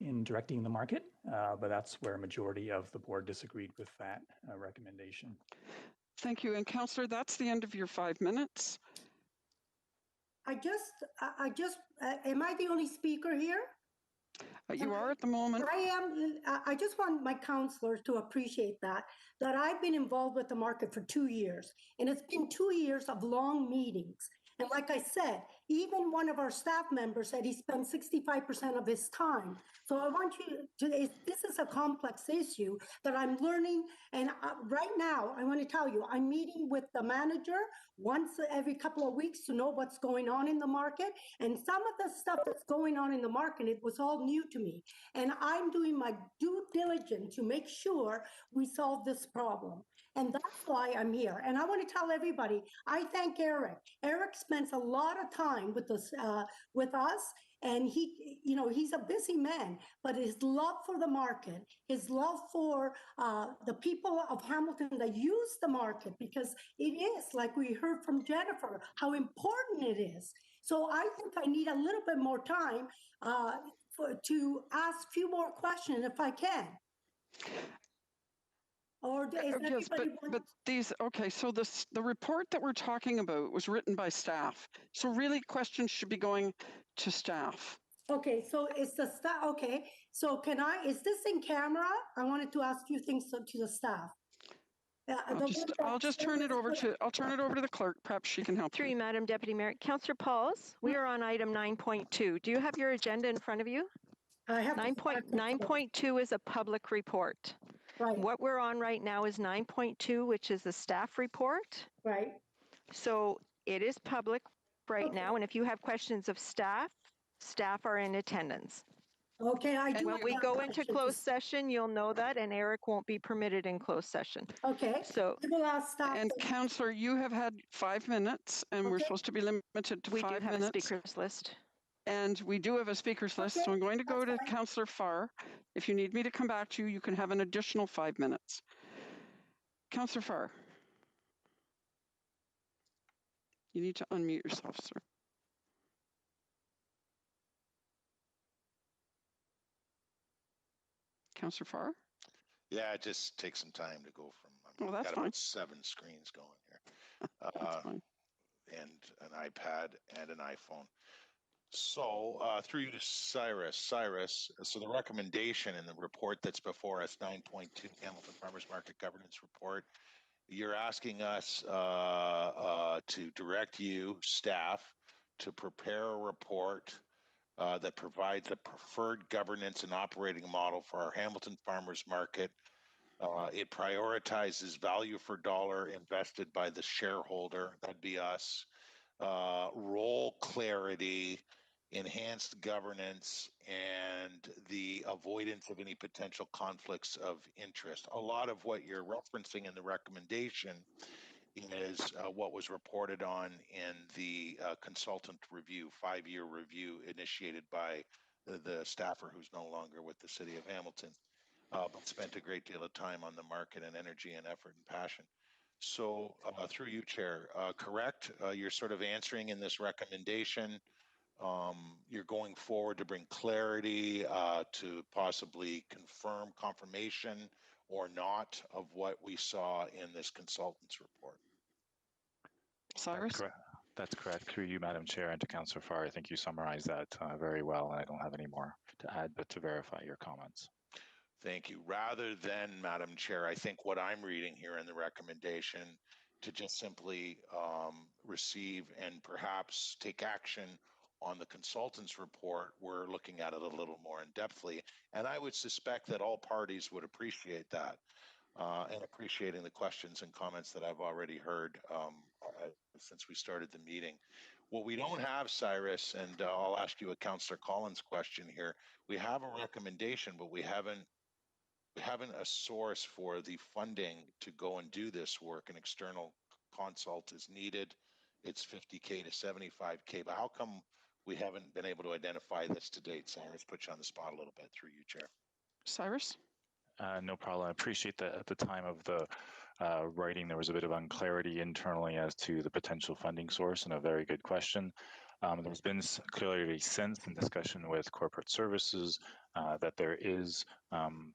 in directing the market, but that's where a majority of the board disagreed with that recommendation. Thank you. And Councillor, that's the end of your 5 minutes. I just, am I the only speaker here? You are at the moment. I am. I just want my counselors to appreciate that I've been involved with the market for 2 years, and it's been 2 years of long meetings. And like I said, even one of our staff members said he spent 65% of his time. So I want you to, this is a complex issue that I'm learning. And right now, I want to tell you, I'm meeting with the manager once every couple of weeks to know what's going on in the market. And some of the stuff that's going on in the market, it was all new to me. And I'm doing my due diligence to make sure we solve this problem. And that's why I'm here. And I want to tell everybody, I thank Eric. Eric spends a lot of time with us, and he, you know, he's a busy man, but his love for the market, his love for the people of Hamilton that use the market, because it is, like we heard from Jennifer, how important it is. So I think I need a little bit more time to ask a few more questions if I can. Or yes, but these, okay, so the report that we're talking about was written by staff. So really questions should be going to staff. Okay, so it's the staff, okay. So is this in camera? I wanted to ask you things to the staff. I'll just turn it over to, the clerk. Perhaps she can help Through you. you, Madam Deputy Mayor. Councillor Pauls, we are on item 9.2. Do you have your agenda in front of you? I have 9.2 is a public report. Right. What we're on right now is 9.2, which is the staff report. Right. So it is public right now, and if you have questions of staff are in attendance. Okay, I do. When we go into closed session, you'll know that, and Eric won't be permitted in closed session. Okay. So I will ask staff. And Councillor, you have had 5 minutes, and we're supposed to be limited to 5 minutes. We do have a speakers list. And we do have a speakers list, so I'm going to go to Councillor Farr. If you need me to come back to you, you can have an additional 5 minutes. Councillor Farr. You need to unmute yourself, sir. Councillor Farr? Yeah, it just takes some time to go from, Oh, that's got fine. about 7 screens going here. That's fine. And an iPad and an iPhone. So through you to Cyrus. Cyrus, so the recommendation in the report that's before us, 9.2 Hamilton Farmers Market Governance Report, you're asking us to direct you, staff, to prepare a report that provides a preferred governance and operating model for our Hamilton Farmers Market. It prioritizes value for dollar invested by the shareholder, that'd be us, role clarity, enhanced governance, and the avoidance of any potential conflicts of interest. A lot of what you're referencing in the recommendation is what was reported on in the consultant review, 5-year review initiated by the staffer who's no longer with the city of Hamilton, but spent a great deal of time on the market and energy and effort and passion. So through you, Chair, correct? You're sort of answering in this recommendation. You're going forward to bring clarity, to possibly confirm confirmation or not of what we saw in this consultant's report. Cyrus? That's correct. Through you, Madam Chair, and to Councillor Farr, I think you summarized that very well, and I don't have any more to add, but to verify your comments. Thank you. Rather than, Madam Chair, I think what I'm reading here in the recommendation to just simply receive and perhaps take action on the consultant's report, we're looking at it a little more in depthly. And I would suspect that all parties would appreciate that and appreciating the questions and comments that I've already heard since we started the meeting. What we don't have, Cyrus, and I'll ask you a Councillor Collins question here. We have a recommendation, but we haven't a source for the funding to go and do this work. An external consult is needed. It's $50K to $75K, but how come we haven't been able to identify this to date? Cyrus, put you on the spot a little bit through you, Chair. Cyrus? No problem. I appreciate that at the time of the writing, there was a bit of unclarity internally as to the potential funding source, and a very good question. There's been clearly since in discussion with corporate services that there is,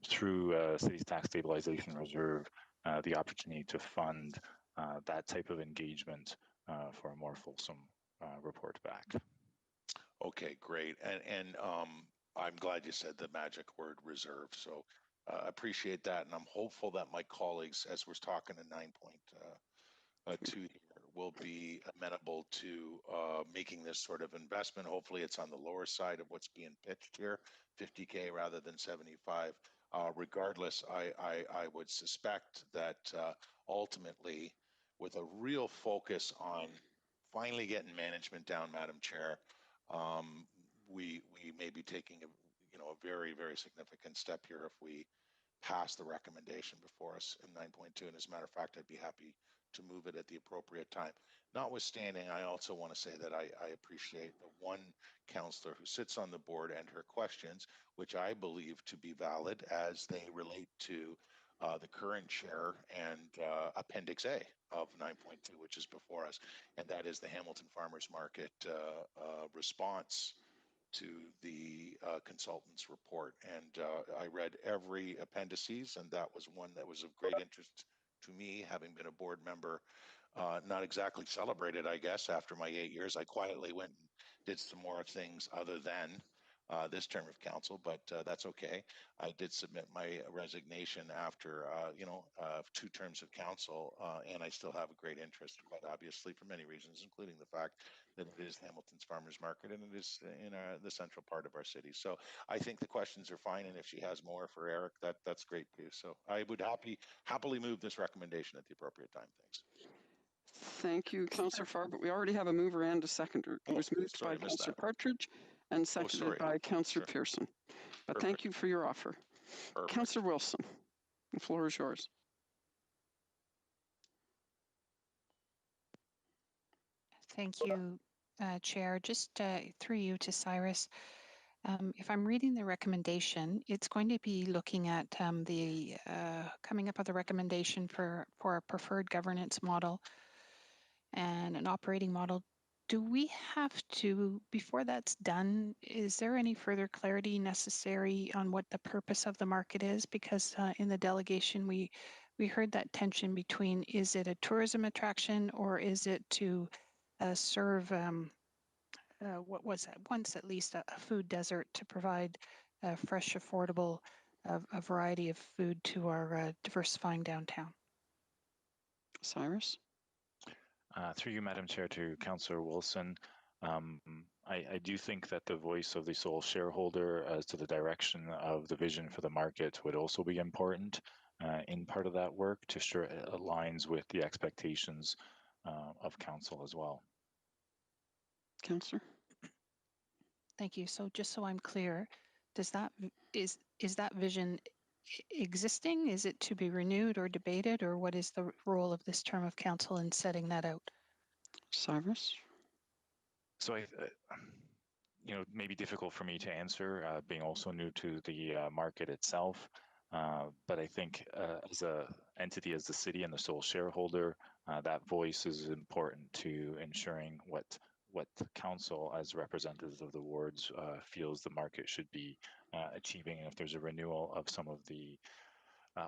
through City's Tax Stabilization Reserve, the opportunity to fund that type of engagement for a more fulsome report back. Okay, great. And I'm glad you said the magic word reserve. So appreciate that. And I'm hopeful that my colleagues, as we're talking in 9.2 here, will be amenable to making this sort of investment. Hopefully it's on the lower side of what's being pitched here, 50K rather than 75. Regardless, I would suspect that ultimately, with a real focus on finally getting management down, Madam Chair, we may be taking a very, very significant step here if we pass the recommendation before us in 9.2. And as a matter of fact, I'd be happy to move it at the appropriate time. Notwithstanding, I also want to say that I appreciate the one councillor who sits on the board and her questions, which I believe to be valid as they relate to the current chair and Appendix A of 9.2, which is before us, and that is the Hamilton Farmers Market response to the consultant's report. And I read every appendices, and that was one that was of great interest to me, having been a board member, not exactly celebrated, I guess, after my 8 years. I quietly went and did some more things other than this term of council, but that's okay. I did submit my resignation after, 2 terms of council, and I still have a great interest, quite obviously, for many reasons, including the fact that it is Hamilton's Farmers Market and it is in the central part of our city. So I think the questions are fine, and if she has more for Eric, that's great too. So I would happily move this recommendation at the appropriate time. Thanks. Thank you, Councillor Farr, but we already have a mover and a seconder. It was moved by Councillor Partridge and seconded by Councillor Pearson. But thank you for your offer. Councillor Wilson, the floor is yours. Thank you, Chair. Just through you to Cyrus. If I'm reading the recommendation, it's going to be looking at the coming up with a recommendation for a preferred governance model. and an operating model. Do we have to, before that's done, is there any further clarity necessary on what the purpose of the market is? Because in the delegation, we heard that tension between, is it a tourism attraction or is it to serve, what was that, once at least a food desert to provide fresh, affordable, a variety of food to our diversifying downtown? Cyrus? Through you, Madam Chair, to Councillor Wilson. I do think that the voice of the sole shareholder as to the direction of the vision for the market would also be important in part of that work to ensure it aligns with the expectations of council as well. Councillor? Thank you. So just so I'm clear, does that is that vision existing? Is it to be renewed or debated, or what is the role of this term of council in setting that out? Cyrus? So maybe difficult for me to answer, being also new to the market itself. But I think as a entity, as the city and the sole shareholder, that voice is important to ensuring what the council, as representatives of the wards, feels the market should be achieving, and if there's a renewal of some of the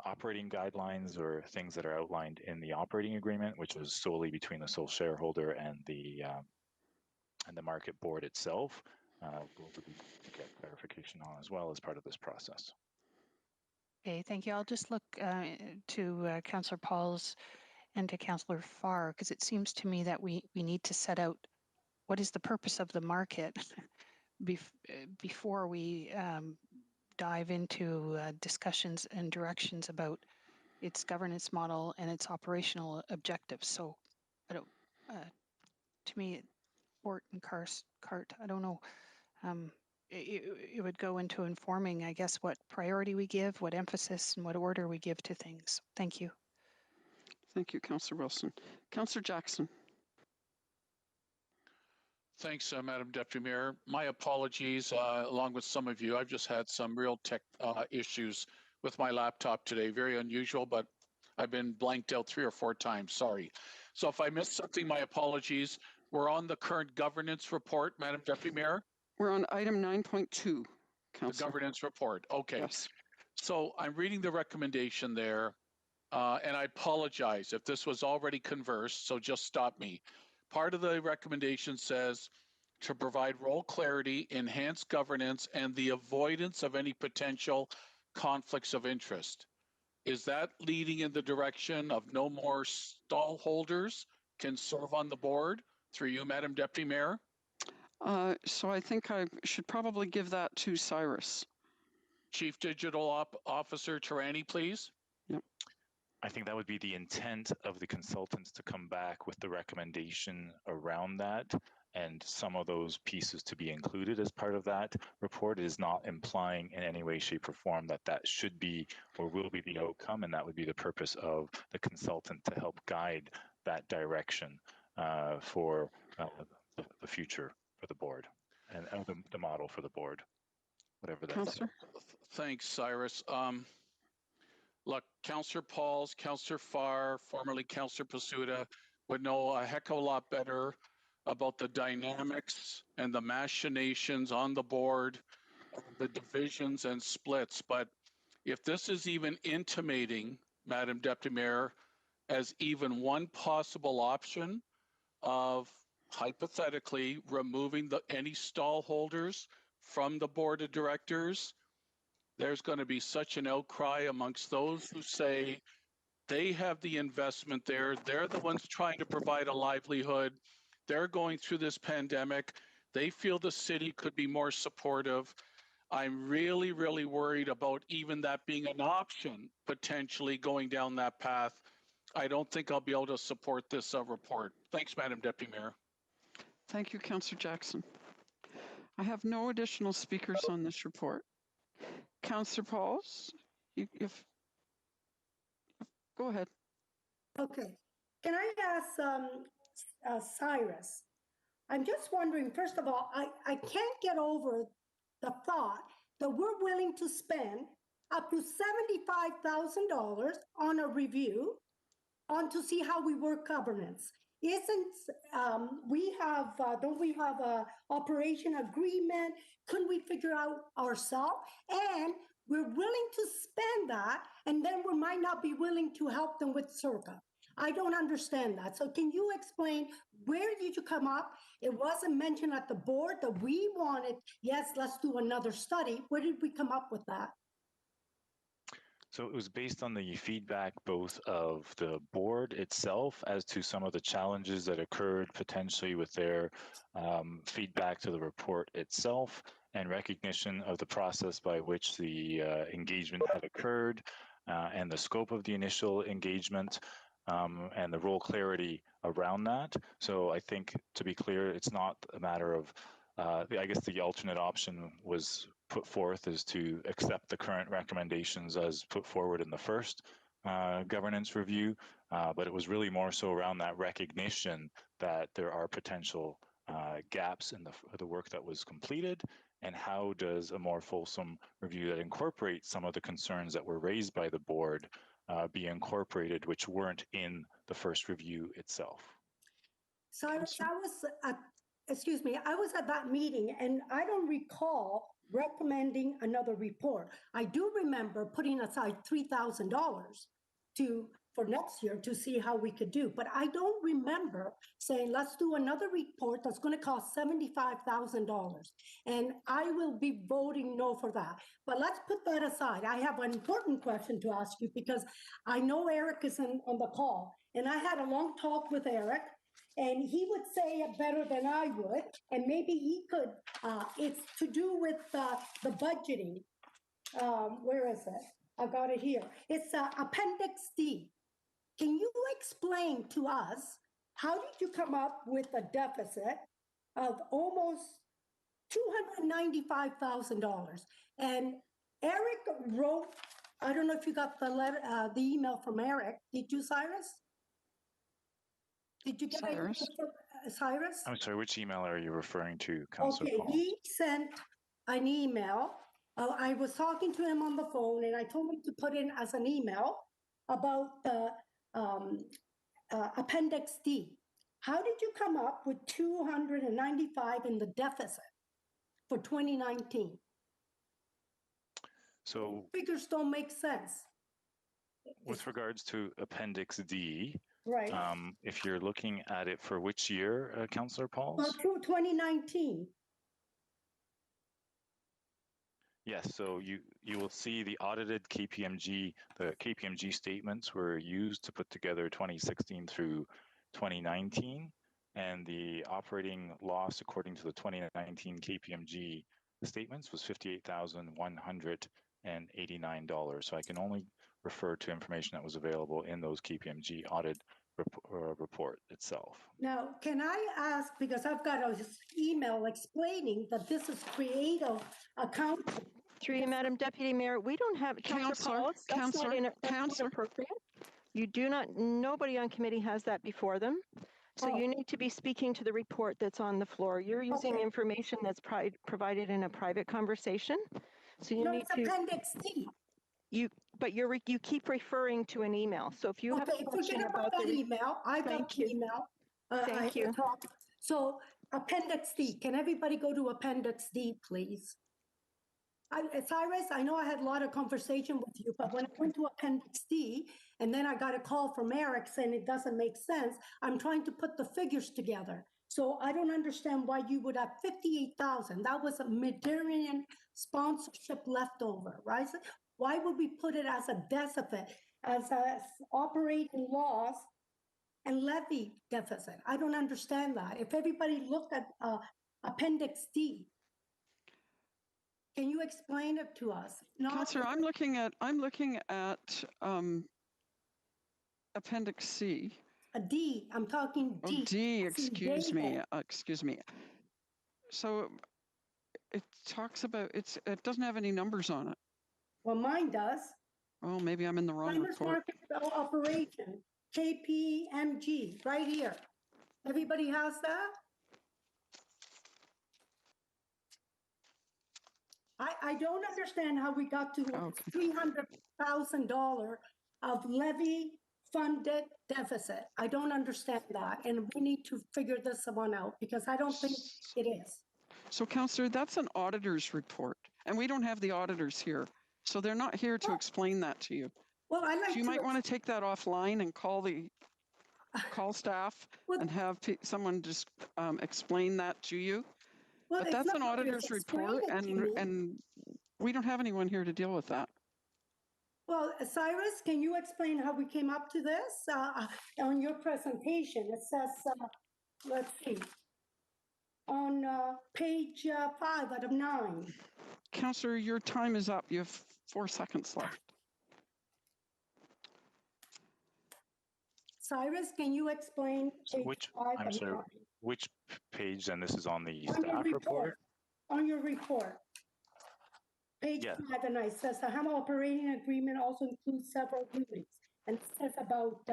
operating guidelines or things that are outlined in the operating agreement, which was solely between the sole shareholder and the market board itself, we'll get clarification on as well as part of this process. Okay, thank you. I'll just look to Councillor Pauls and to Councillor Farr, because it seems to me that we need to set out what is the purpose of the market before we dive into discussions and directions about its governance model and its operational objectives. So, I don't. To me, Fort and cart. I don't know. It would go into informing, I guess, what priority we give, what emphasis, and what order we give to things. Thank you. Thank you, Councillor Wilson. Councillor Jackson. Thanks, Madam Deputy Mayor. My apologies, along with some of you. I've just had some real tech issues with my laptop today. Very unusual, but I've been blanked out 3 or 4 times. Sorry. So if I missed something, my apologies. We're on the current governance report, Madam Deputy Mayor. We're on item 9.2, Councillor. The governance report. Okay. Yes. So I'm reading the recommendation there, and I apologize if this was already conversed, so just stop me. Part of the recommendation says to provide role clarity, enhance governance, and the avoidance of any potential conflicts of interest. Is that leading in the direction of no more stall holders can serve on the board? Through you, Madam Deputy Mayor. So I think I should probably give that to Cyrus. Chief Digital Officer Tarani, please. Yep. I think that would be the intent of the consultants to come back with the recommendation around that, and some of those pieces to be included as part of that report. Is not implying in any way, shape, or form that that should be or will be the outcome, and that would be the purpose of the consultant to help guide that direction for the future for the board and the model for the board, whatever that is. Thanks, Cyrus. Look, Councillor Pauls, Councillor Farr, formerly Councillor Pasuta, would know a heck of a lot better about the dynamics and the machinations on the board, the divisions and splits. But if this is even intimating, Madam Deputy Mayor, as even one possible option of hypothetically removing any stall holders from the board of directors, there's going to be such an outcry amongst those who say they have the investment there. They're the ones trying to provide a livelihood. They're going through this pandemic. They feel the city could be more supportive. I'm really, really worried about even that being an option, potentially going down that path. I don't think I'll be able to support this report. Thanks, Madam Deputy Mayor. Thank you, Councillor Jackson. I have no additional speakers on this report. Councillor Pauls, go ahead. Okay. Can I ask Cyrus? I'm just wondering, first of all, I can't get over the thought that we're willing to spend up to $75,000 on a review to see how we work governance. don't we have a operation agreement? Couldn't we figure out ourselves? And we're willing to spend that, and then we might not be willing to help them with Circa. I don't understand that. So can you explain, where did you come up? It wasn't mentioned at the board that we wanted, yes, let's do another study. Where did we come up with that? So it was based on the feedback both of the board itself as to some of the challenges that occurred potentially with their feedback to the report itself, and recognition of the process by which the engagement had occurred, and the scope of the initial engagement, and the role clarity around that. So I think, to be clear, it's not a matter of, I guess the alternate option was put forth is to accept the current recommendations as put forward in the first governance review, but it was really more so around that recognition that there are potential gaps in the work that was completed, and how does a more fulsome review that incorporates some of the concerns that were raised by the board be incorporated, which weren't in the first review itself. So I was at that meeting, and I don't recall recommending another report. I do remember putting aside $3,000 for next year to see how we could do, but I don't remember saying, let's do another report that's going to cost $75,000. And I will be voting no for that. But let's put that aside. I have an important question to ask you, because I know Eric is on the call, and I had a long talk with Eric, and he would say it better than I would, and maybe he could. It's to do with the budgeting. Where is it? I got it here. It's Appendix D. Can you explain to us, how did you come up with a deficit of almost $295,000? And Eric wrote, I don't know if you got the letter, the email from Eric. Did you, Cyrus? Did you get Cyrus? Cyrus? I'm sorry, which email are you referring to, Councillor Okay, Paul? he sent an email. I was talking to him on the phone, and I told him to put in as an email about the Appendix D. How did you come up with 295 in the deficit for 2019? So Figures don't make sense. with regards to Appendix D, Right. if you're looking at it for which year, Councillor Pauls? Well, 2019. Yes, so you will see the audited KPMG, the KPMG statements were used to put together 2016 through 2019, and the operating loss according to the 2019 KPMG statements was $58,189. So I can only refer to information that was available in those KPMG audit report itself. Now, can I ask, because I've got an email explaining that this is creative accounting. Through you, Madam Deputy Mayor, we don't have, Councillor Pauls, that's not inappropriate. You do not, nobody on committee has that before them. So you need to be speaking to the report that's on the floor. You're using information that's provided in a private conversation. So you need to. Appendix D. You keep referring to an email. So if you have a question forget about that email. I got the email. Thank you. So Appendix D, can everybody go to Appendix D, please? Cyrus, I know I had a lot of conversation with you, but when I went to Appendix D, and then I got a call from Eric saying it doesn't make sense, I'm trying to put the figures together. So I don't understand why you would have 58,000. That was a Mediterranean sponsorship leftover, right? Why would we put it as a deficit, as a operating loss and levy deficit? I don't understand that. If everybody looked at Appendix D, can you explain it to us? Councillor, I'm looking at Appendix C. A D, I'm talking D. Oh, D, excuse me. So it talks about, it doesn't have any numbers on it. Well, mine does. Oh, maybe I'm in the wrong Farmers report. Market Operation, KPMG, right here. Everybody has that? I don't understand how we got to $300,000 of levy funded deficit. I don't understand that. And we need to figure this one out because I don't think it is. So, Councillor, that's an auditor's report, and we don't have the auditors here. So they're not here to explain that to you. Well, I like So you might want to take that offline and call staff Well- and have someone just explain that to you. Well, But it's that's not an like it's auditor's report, explaining to me. and we don't have anyone here to deal with that. Well, Cyrus, can you explain how we came up to this? On your presentation, it says, let's see, on page 5 out of 9. Councillor, your time is up. You have 4 seconds left. Cyrus, can you explain So page which, 5 I'm of sorry, 9? which page, and this is on the On your staff report? On your report. Page Yeah. 5 and 9 says the Hamel operating agreement also includes several units. And it says about,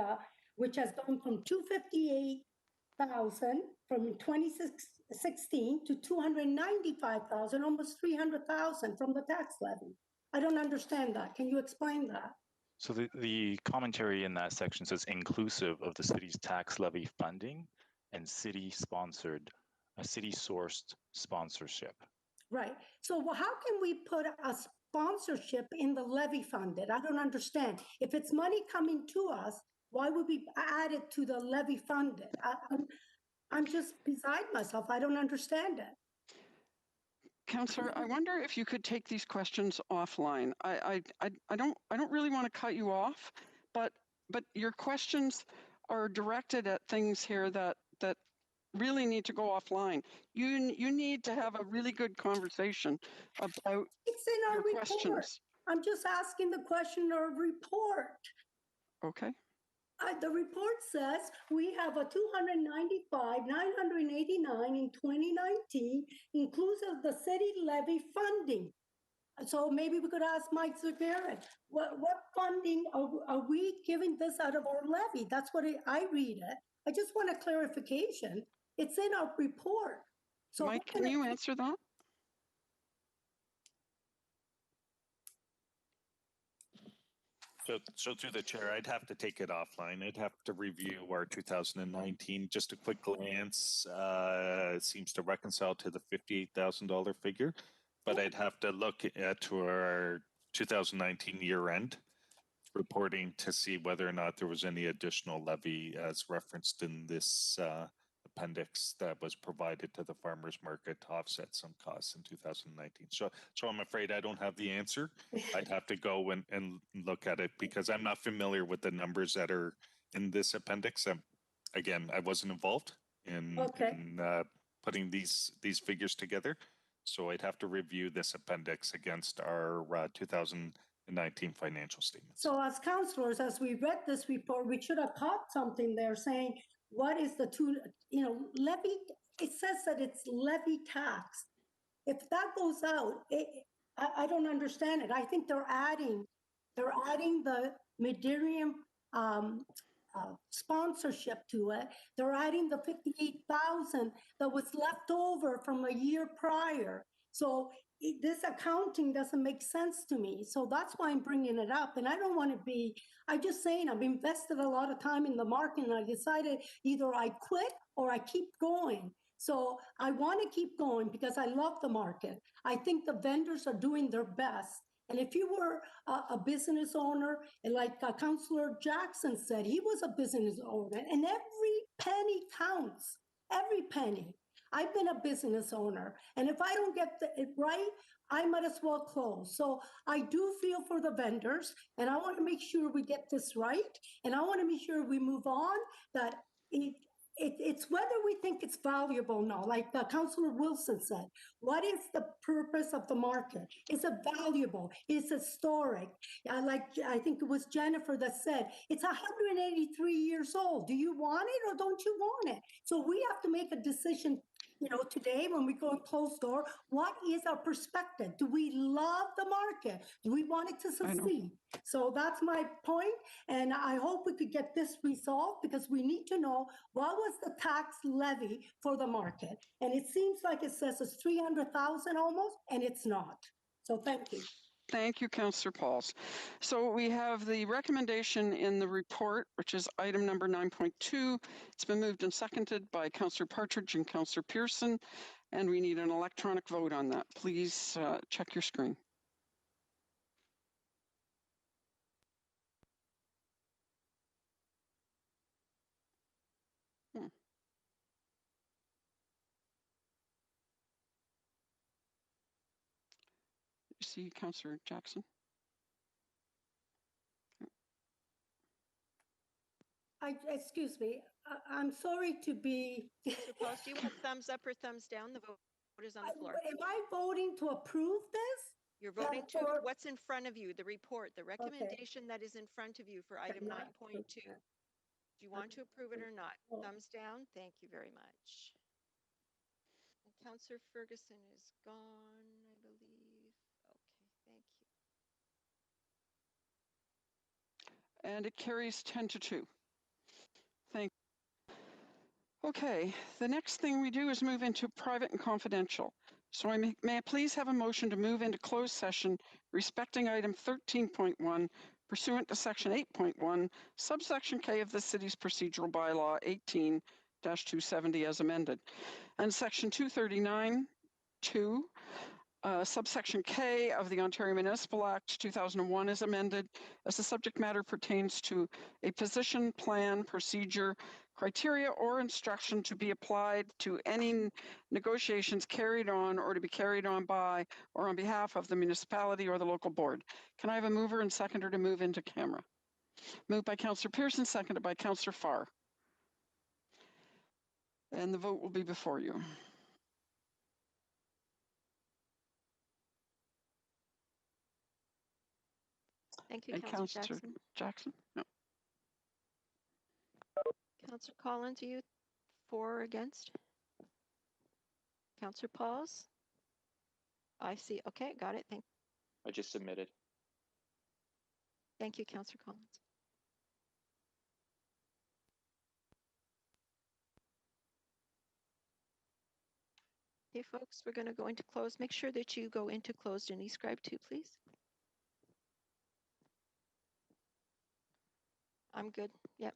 which has gone from 258,000 from 2016 to 295,000, almost 300,000 from the tax levy. I don't understand that. Can you explain that? So the commentary in that section says inclusive of the city's tax levy funding and city-sponsored, city-sourced sponsorship. Right. So how can we put a sponsorship in the levy funded? I don't understand. If it's money coming to us, why would we add it to the levy funded? I'm just beside myself. I don't understand it. Councillor, I wonder if you could take these questions offline. I don't really want to cut you off, but your questions are directed at things here that really need to go offline. You need to have a really good conversation about It's in our your report. questions. I'm just asking the question in our report. Okay. The report says we have a 295,989 in 2019, inclusive of the city levy funding. So maybe we could ask Mike Zagarin, what funding are we giving this out of our levy? That's what I read it. I just want a clarification. It's in our report. So Mike, can you answer that? So through the chair, I'd have to take it offline. I'd have to review our 2019. Just a quick glance, it seems to reconcile to the $58,000 figure, but I'd have to look at our 2019 year end reporting to see whether or not there was any additional levy as referenced in this appendix that was provided to the farmers market to offset some costs in 2019. So I'm afraid I don't have the answer. I'd have to go and look at it because I'm not familiar with the numbers that are in this appendix. Again, I wasn't involved in putting these figures together. So I'd have to review this appendix against our 2019 financial statements. So as councillors, as we read this report, we should have caught something there saying, what is the levy? It says that it's levy tax. If that goes out, I don't understand it. I think they're adding the Medirium sponsorship to it. They're adding the 58,000 that was left over from a year prior. So this accounting doesn't make sense to me. So that's why I'm bringing it up. And I don't want to I'm just saying I've invested a lot of time in the market and I decided either I quit or I keep going. So I want to keep going because I love the market. I think the vendors are doing their best. And if you were a business owner, and like Councillor Jackson said, he was a business owner and every penny counts, every penny. I've been a business owner, and if I don't get it right, I might as well close. So I do feel for the vendors, and I want to make sure we get this right, and I want to make sure we move on, that it's whether we think it's valuable or not. Like Councillor Wilson said, what is the purpose of the market? Is it valuable? Is it historic? I think it was Jennifer that said, it's 183 years old. Do you want it or don't you want it? So we have to make a decision today when we go in closed door, what is our perspective? Do we love the market? Do we want it to succeed? So that's my point. And I hope we could get this resolved because we need to know what was the tax levy for the market. And it seems like it says it's 300,000 almost, and it's not. So thank you. Thank you, Councillor Pauls. So we have the recommendation in the report, which is item number 9.2. It's been moved and seconded by Councillor Partridge and Councillor Pearson, and we need an electronic vote on that. Please check your screen. You see Councillor Jackson? Excuse me, I'm sorry to be. Suppose, do you want thumbs up or thumbs down? The vote is on the floor. Am I voting to approve this? You're voting to for- what's in front of you, the report, the recommendation that is in front of you for item 9.2. Do you want to approve it or not? Thumbs down. Thank you very much. And Councillor Ferguson is gone, I believe. Okay, thank you. And it carries 10-2. Thank you. Okay, the next thing we do is move into private and confidential. So may I please have a motion to move into closed session respecting item 13.1 pursuant to section 8.1, subsection K of the city's procedural bylaw 18-270 as amended, and section 239(2), subsection K of the Ontario Municipal Act 2001 is amended as the subject matter pertains to a position, plan, procedure, criteria, or instruction to be applied to any negotiations carried on or to be carried on by or on behalf of the municipality or the local board. Can I have a mover and seconder to move into camera? Moved by Councillor Pearson, seconded by Councillor Farr. And the vote will be before you. Thank you, And Councillor Councillor Jackson. Jackson? No. Councillor Collins, are you for or against? Councillor Pauls? I see. Okay, got it. I just submitted. Thank you, Councillor Collins. Okay, folks, we're going to go into closed. Make sure that you go into closed and e-scribe too, please. I'm good. Yep.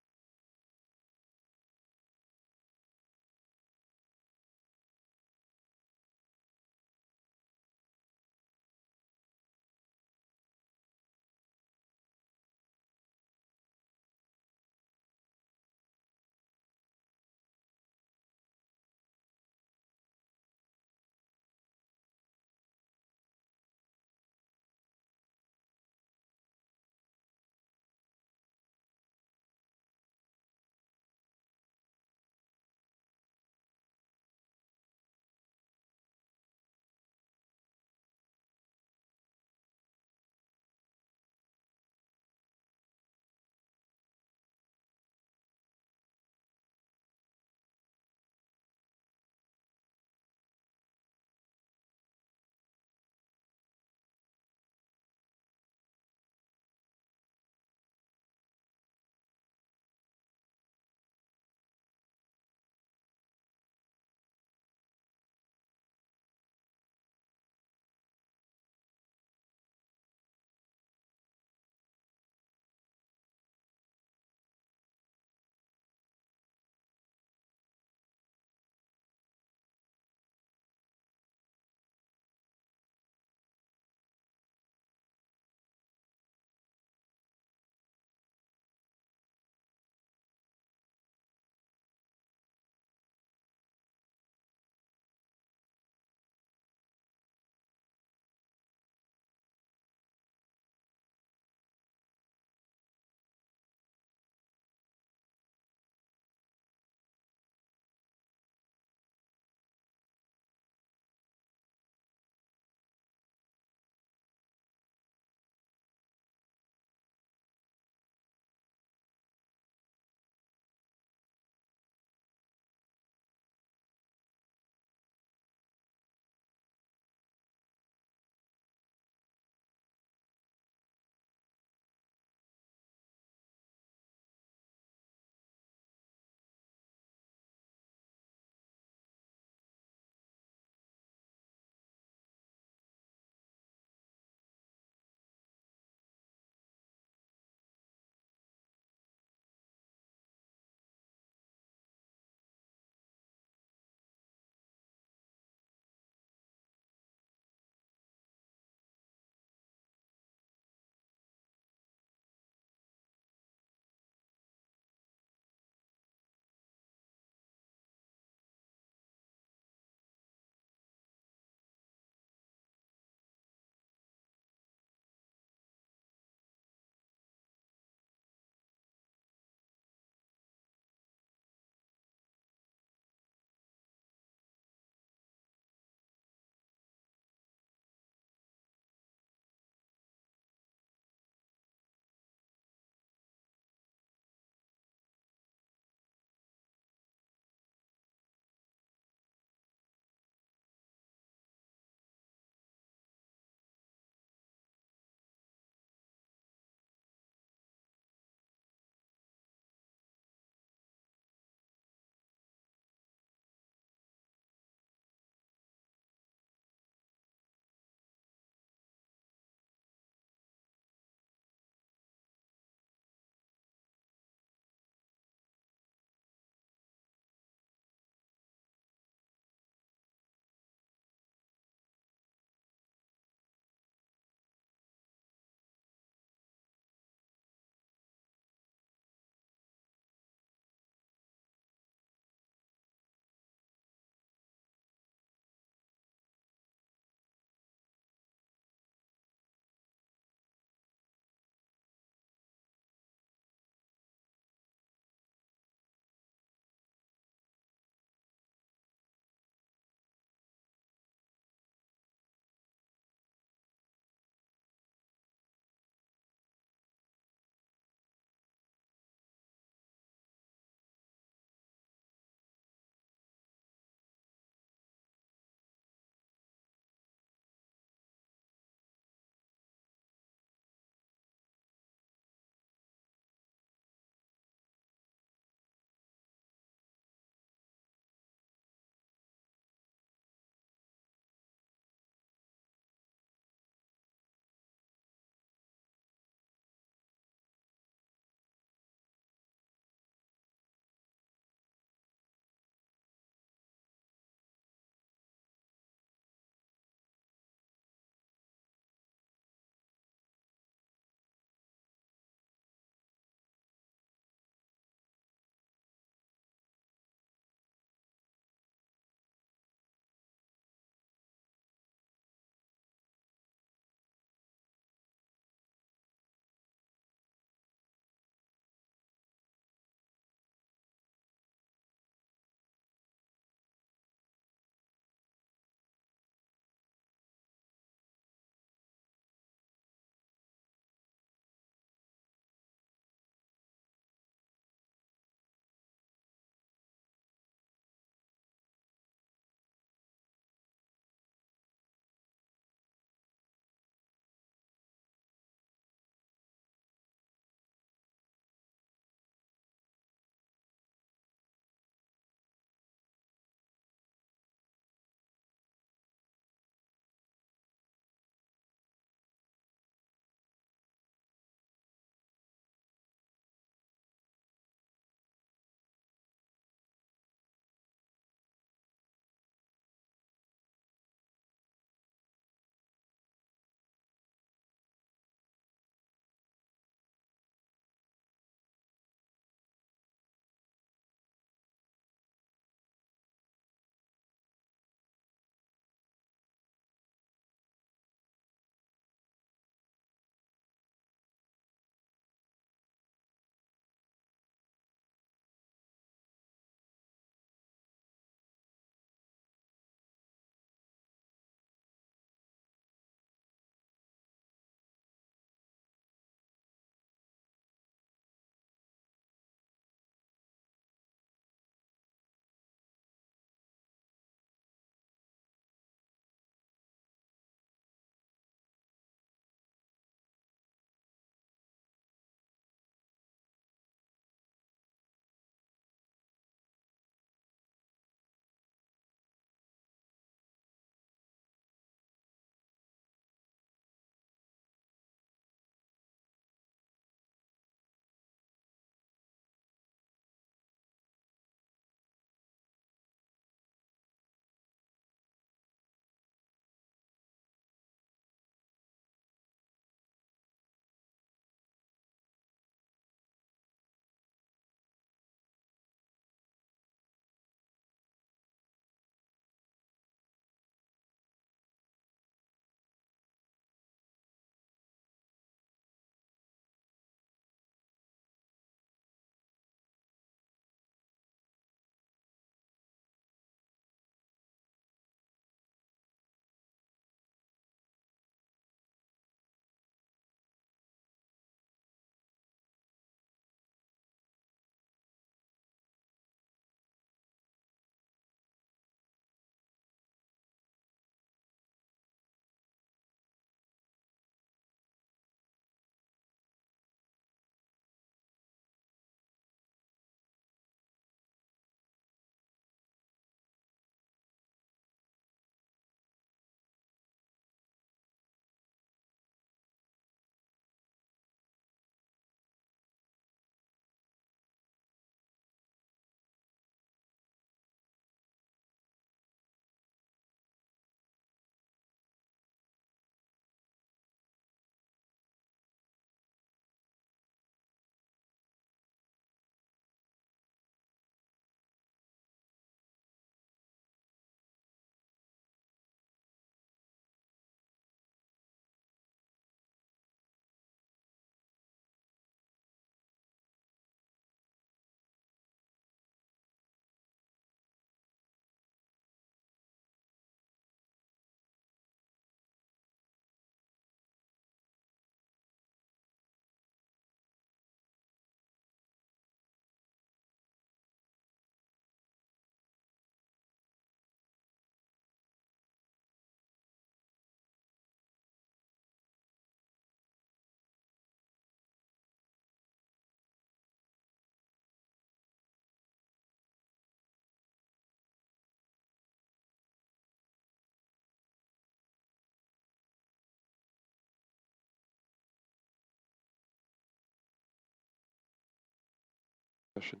Session,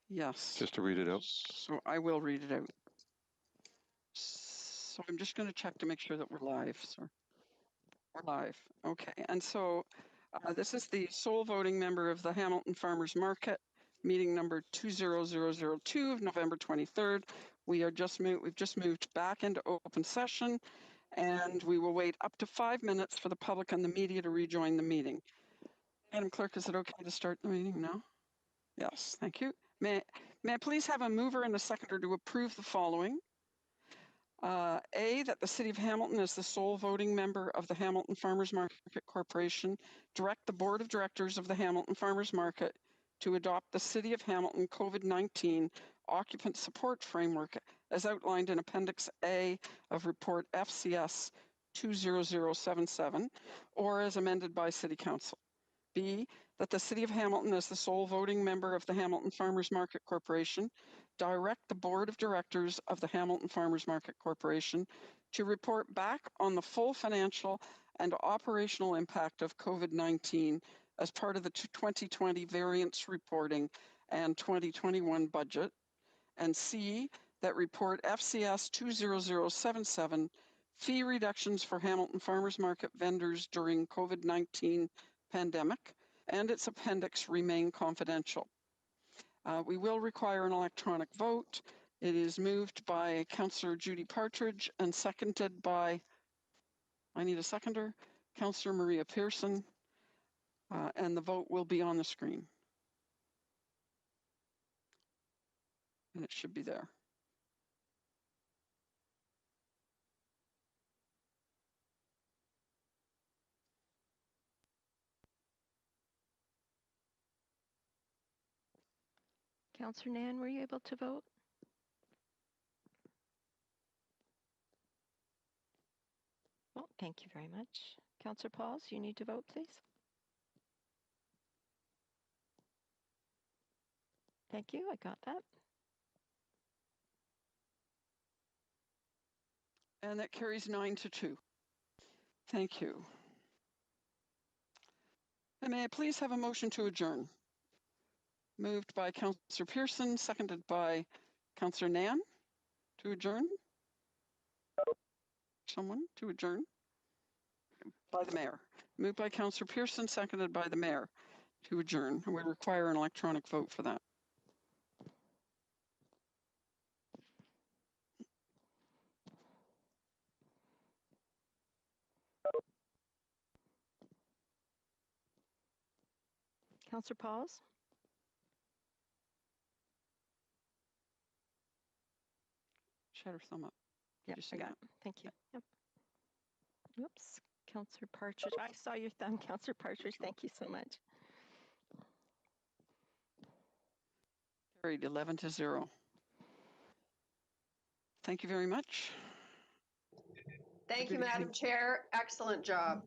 Yes. just to read it out. So I will read it out. So I'm just going to check to make sure that we're live. So we're live. Okay. And so this is the sole voting member of the Hamilton Farmers Market, meeting number 20002 of November 23rd. We've just moved back into open session, and we will wait up to 5 minutes for the public and the media to rejoin the meeting. Madam Clerk, is it okay to start the meeting now? Yes, thank you. May I please have a mover and a seconder to approve the following? A, that the City of Hamilton, as the sole voting member of the Hamilton Farmers Market Corporation, direct the Board of Directors of the Hamilton Farmers Market to adopt the City of Hamilton COVID-19 Occupant Support Framework as outlined in Appendix A of Report FCS 20077, or as amended by City Council. B, that the City of Hamilton, as the sole voting member of the Hamilton Farmers Market Corporation, direct the Board of Directors of the Hamilton Farmers Market Corporation to report back on the full financial and operational impact of COVID-19 as part of the 2020 variance reporting and 2021 budget. And C, that report FCS 20077, fee reductions for Hamilton Farmers Market vendors during COVID-19 pandemic, and its appendix remain confidential. We will require an electronic vote. It is moved by Councillor Judy Partridge and seconded by, I need a seconder, Councillor Maria Pearson, and the vote will be on the screen. And it should be there. Councillor Nan, were you able to vote? Well, thank you very much. Councillor Pauls, you need to vote, please. Thank you, I got that. And that carries 9-2. Thank you. And may I please have a motion to adjourn? Moved by Councillor Pearson, seconded by Councillor Nan to adjourn. Someone to adjourn? By the mayor. Moved by Councillor Pearson, seconded by the mayor to adjourn. We require an electronic vote for that. Councillor Pauls? She had her thumb up. Yep, I got it. Thank you. Yep. Whoops. Councillor Partridge. I saw your thumb, Councillor Partridge. Thank you so much. Carried 11-0. Thank you very much. Thank you, Madam Chair. Excellent job.